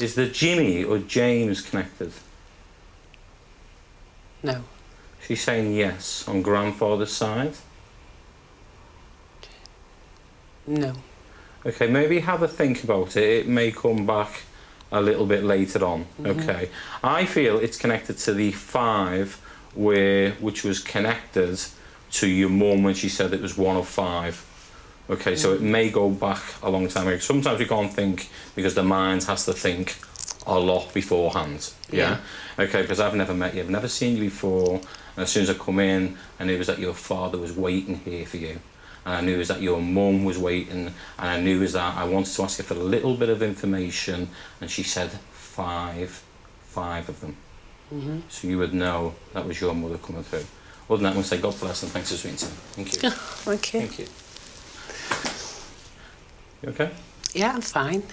Is the Jimmy or James connected? No. She's saying yes on grandfather's side? No. OK, maybe have a think about it. It may come back a little bit later on. OK. I feel it's connected to the 5 which was connected to your mum when she said it was one of 5. Okay, so it may go back a long time ago. Sometimes we can't think because the mind has to think a lot beforehand. Yeah? Okay, because I've never met you, I've never seen you before, and as soon as I come in, I knew it was that your father was waiting here for you. And I knew it was that your mum was waiting, and I knew it was that I wanted to ask her for a little bit of information, and she said 5 of them. So you would know that was your mother coming through. Other than that, I'm going to say God bless and thanks for speaking to me. Thank you. Thank you. Thank you. You okay? Yeah, I'm fine.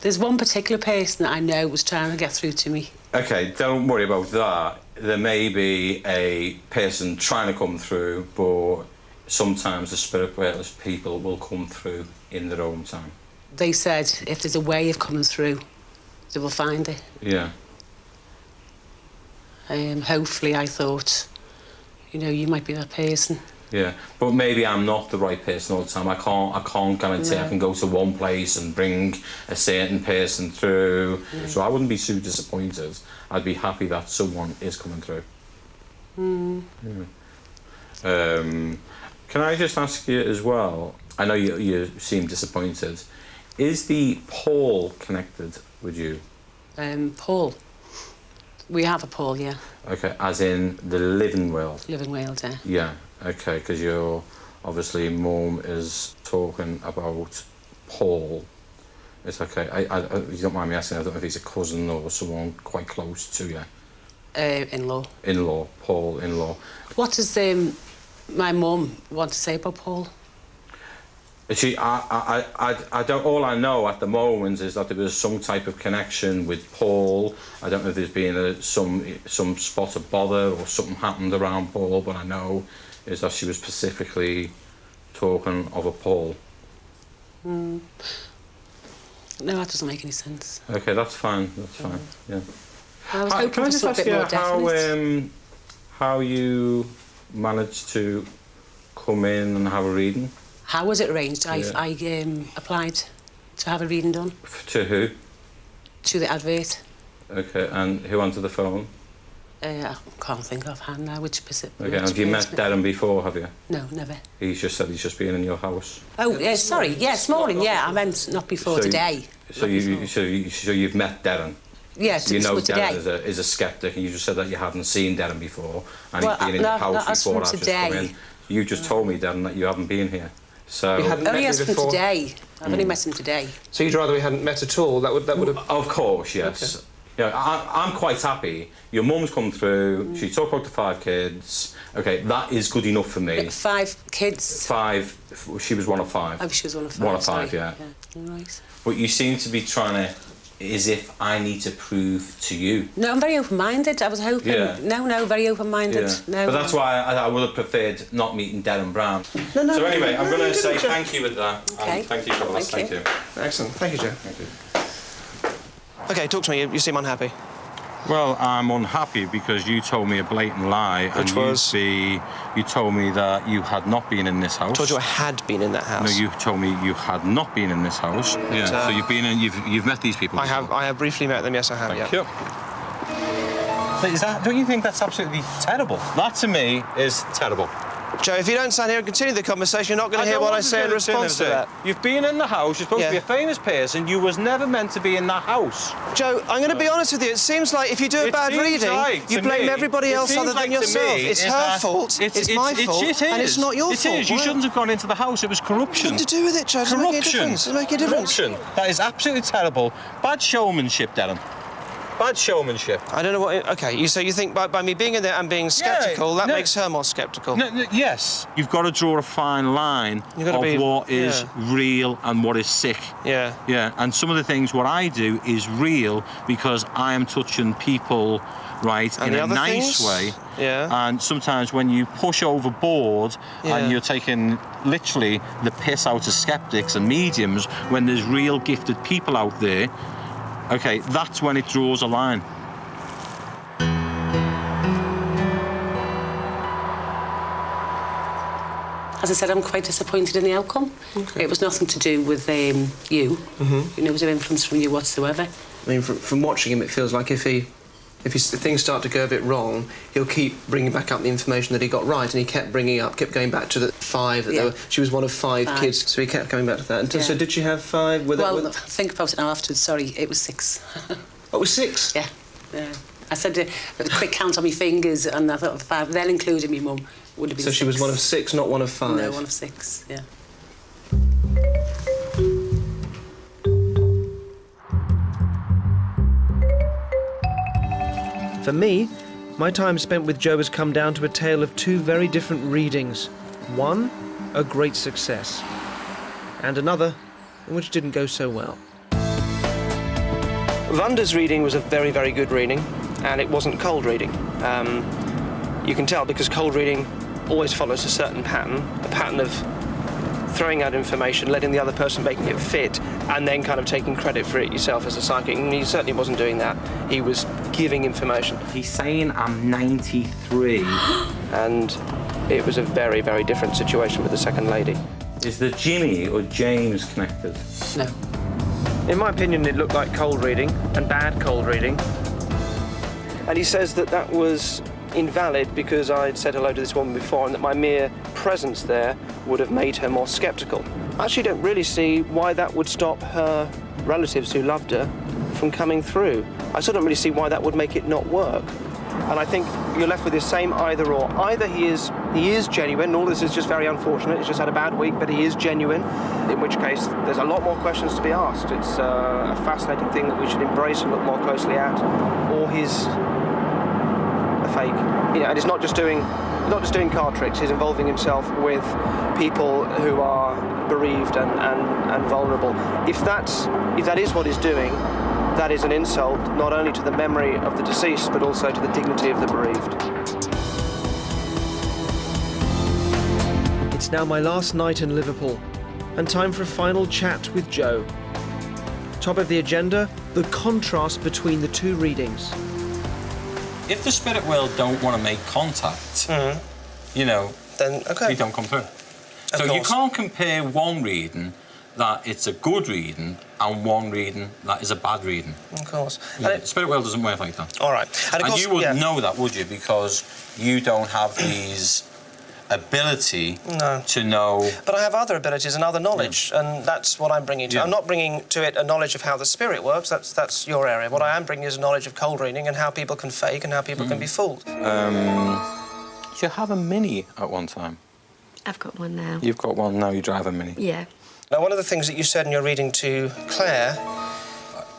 There's one particular person that I know was trying to get through to me. Okay, don't worry about that. There may be a person trying to come through, but sometimes the spiritual people will come through in their own time. They said if there's a way of coming through, they will find it. Yeah. Hopefully, I thought, you know, you might be that person. Yeah, but maybe I'm not the right person all the time. I can't guarantee I can go to one place and bring a certain person through. So I wouldn't be too disappointed. I'd be happy that someone is coming through. Can I just ask you as well? I know you seem disappointed. Is the Paul connected with you? Paul. We have a Paul, yeah. Okay, as in the living world. Living world, yeah. Yeah. Okay, because you're obviously mum is talking about Paul. It's okay. You don't mind me asking. I don't know if he's a cousin or someone quite close to you. In-law. In-law, Paul, in-law. What does my mum want to say about Paul? See, I don't. All I know at the moment is that there was some type of connection with Paul. I don't know if there's been some spot of bother or something happened around Paul, but I know is that she was specifically talking of a Paul. No, that doesn't make any sense. Okay, that's fine. That's fine. Yeah. I was hoping can I for just something ask more you definite. how you managed to come in and have a reading? How was it arranged? I applied to have a reading done. To who? To the advert. Okay, and who answered the phone? I can't think offhand now which specific. Okay, and have you met Derren before, have you? No, never. He's just said he's just been in your house. Oh, yeah, sorry. Yeah, this morning. Yeah, I meant not before today. So you've met Derren. Yeah, you know today. Derren is a skeptic, and you just said that you haven't seen Derren before, and he's been in your house before I've just come in. You just told me, Derren, that you haven't been here. So you hadn't only met him before? Today. I've only met him today. So you'd rather we hadn't met at all? That would have. Of course, yes. Okay. You know, I'm quite happy. Your mum's come through. She talked about the 5 kids. Okay, that is good enough for me. 5 kids. 5. She was one of 5. Oh, she was one of 5. One of 5, yeah. Right. But you seem to be trying to, as if I need to prove to you. No, I'm very open-minded. I was hoping. Yeah. No, very open-minded. Yeah. No. But that's why I would have preferred not meeting Derren Brown. No, so anyway, I'm going to say thank you with that. Okay. Thank you, God bless. Thank you. Excellent. Thank you, Joe. Thank you. Okay, talk to me. You seem unhappy. Well, I'm unhappy because you told me a blatant lie. Which was? You told me that you had not been in this house. I told you I had been in that house. No, you told me you had not been in this house. Yeah. So you've been in. You've met these people. I have briefly met them. Yes, I have. Thank you. But don't you think that's absolutely terrible? That to me is terrible. Joe, if you don't stand here and continue the conversation, you're not going to hear what I say in response to that. You've been in the house, you're supposed to be a famous person, you was never meant to be in that house. Joe, I'm going to be honest with you, it seems like if you do a bad reading, you blame everybody else other than yourself. It's her fault, it's my fault, and it's not your fault. It is, you shouldn't have gone into the house, it was corruption. Nothing to do with it, Joe, it doesn't make a difference. It doesn't make a difference. Corruption, that is absolutely terrible. Bad showmanship, Derren. Bad showmanship. I don't know what... OK, so you think by me being in there and being sceptical, that makes her more sceptical? Yes. You've got to draw a fine line of what is real and what is sick. Yeah. Yeah, and some of the things what I do is real because I am touching people, right, in a nice way. Yeah. And sometimes when you push overboard and you're taking literally the piss out of skeptics and mediums when there's real gifted people out there, OK, that's when it draws a line. As I said, I'm quite disappointed in the outcome. Okay. It was nothing to do with you. It was no influence from you whatsoever. I mean, from watching him, it feels like if he If things start to go a bit wrong, he'll keep bringing back up the information that he got right, and he kept going back to the 5. She was one of 5 kids, so he kept coming back to that. And so did she have 5? Think about it now afterwards. Sorry, it was 6. Oh, it was 6? Yeah. I said a quick count on my fingers, and I thought 5, then including my mum, would have been 6. So she was one of 6, not one of 5? No, one of 6, yeah. For me, my time spent with Joe has come down to a tale of 2 very different readings. One, a great success, and another, which didn't go so well. Vanda's reading was a very, very good reading, and it wasn't cold reading. You can tell because cold reading always follows a certain pattern, a pattern of throwing out information, letting the other person making it fit, and then kind of taking credit for it yourself as a psychic. And he certainly wasn't doing that. He was giving information. He's saying I'm 93. And it was a very, very different situation with the second lady. Is the Jimmy or James connected? No. In my opinion, it looked like cold reading, and bad cold reading. And he says that that was invalid because I'd said hello to this woman before, and that my mere presence there would have made her more sceptical. I actually don't really see why that would stop her relatives who loved her from coming through. I still don't really see why that would make it not work. And I think you're left with this same either or. Either he is genuine, and all this is just very unfortunate, he's just had a bad week, but he is genuine, in which case there's a lot more questions to be asked. It's a fascinating thing that we should embrace and look more closely at. Or he's a fake. And he's not just doing card tricks, he's involving himself with people who are bereaved and vulnerable. If that is what he's doing, that is an insult not only to the memory of the deceased, but also to the dignity of the bereaved. It's now my last night in Liverpool, and time for a final chat with Joe. Top of the agenda, the contrast between the 2 readings. If the spirit world don't want to make contact, then they don't come through. So you can't compare one reading that it's a good reading and one reading that is a bad reading. Of course. The spirit world doesn't work like that. All right. And you wouldn't know that, would you? Because you don't have these ability to know. But I have other abilities and other knowledge, and that's what I'm bringing to it. I'm not bringing to it a knowledge of how the spirit works. That's your area. What I am bringing is a knowledge of cold reading and how people can fake and how people can be fooled. Did you have a Mini at one time? I've got one now. You've got one now. You drive a Mini. Yeah. Now, one of the things that you said in your reading to Claire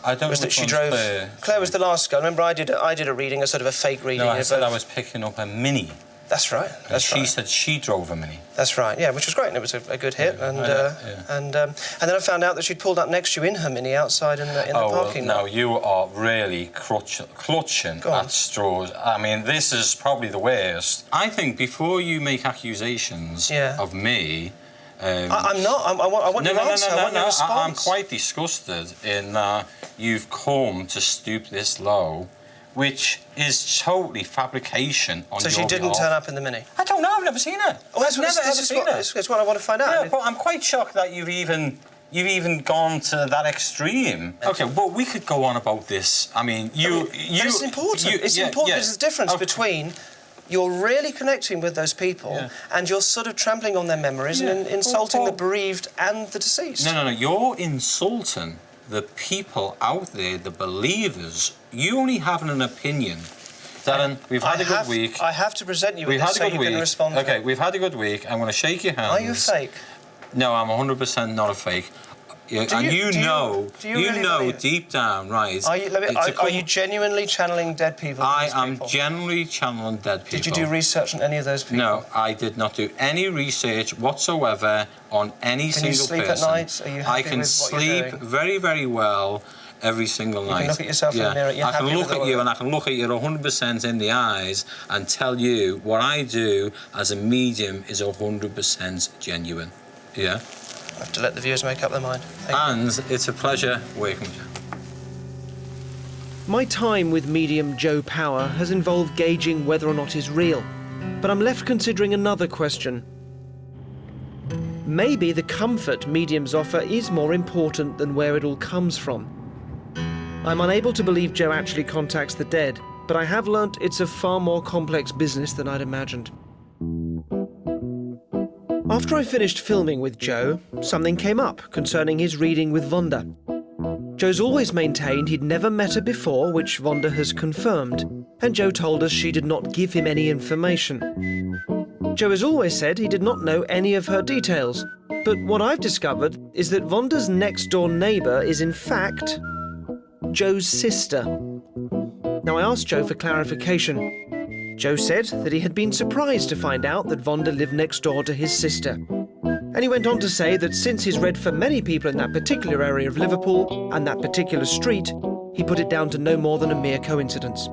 was that she drove. Claire was the last girl. Remember, I did a reading, a sort of a fake reading. No, I said I was picking up a Mini. That's right. She said she drove a Mini. That's right. Yeah, which was great, and it was a good hit. And then I found out that she'd pulled up next to you in her Mini outside in the parking lot. No, you are really clutching at straws. I mean, this is probably the worst. I think before you make accusations of me. I'm not. I want your answer. I want your response. I'm quite disgusted in that you've come to stoop this low, which is totally fabrication on your behalf. So she didn't turn up in the Mini? I don't know. I've never seen her. Oh, that's what I want to find out. Yeah, but I'm quite shocked that you've even gone to that extreme. Okay, well, we could go on about this. I mean, but it's important. It's important. There's a difference between you're really connecting with those people and you're sort of trampling on their memories and insulting the bereaved and the deceased. No. You're insulting the people out there, the believers. You only have an opinion. Darren, we've had a good week. I have to present you with this so you can respond. Okay, we've had a good week. I'm going to shake your hands. Are you fake? No, I'm 100% not a fake. You know deep down, right? Are you genuinely channeling dead people? I am genuinely channeling dead people. Did you do research on any of those people? No, I did not do any research whatsoever on any single person. Can you sleep at night? Are you happy I can with what you're sleep doing? very, very well every single night. You can look at yourself in the mirror. I can look at you and I can look at you 100% in the eyes and tell you what I do as a medium is 100% genuine. Yeah? I have to let the viewers make up their mind. And it's a pleasure working with you. My time with medium Joe Power has involved gauging whether or not he's real, but I'm left considering another question. Maybe the comfort mediums offer is more important than where it all comes from. I'm unable to believe Joe actually contacts the dead, but I have learnt it's a far more complex business than I'd imagined. After I finished filming with Joe, something came up concerning his reading with Vonda. Joe's always maintained he'd never met her before, which Vonda has confirmed, and Joe told us she did not give him any information. Joe has always said he did not know any of her details, but what I've discovered is that Vonda's next-door neighbour is in fact Joe's sister. Now, I asked Joe for clarification. Joe said that he had been surprised to find out that Vonda lived next door to his sister. And he went on to say that since he's read for many people in that particular area of Liverpool and that particular street, he put it down to no more than a mere coincidence.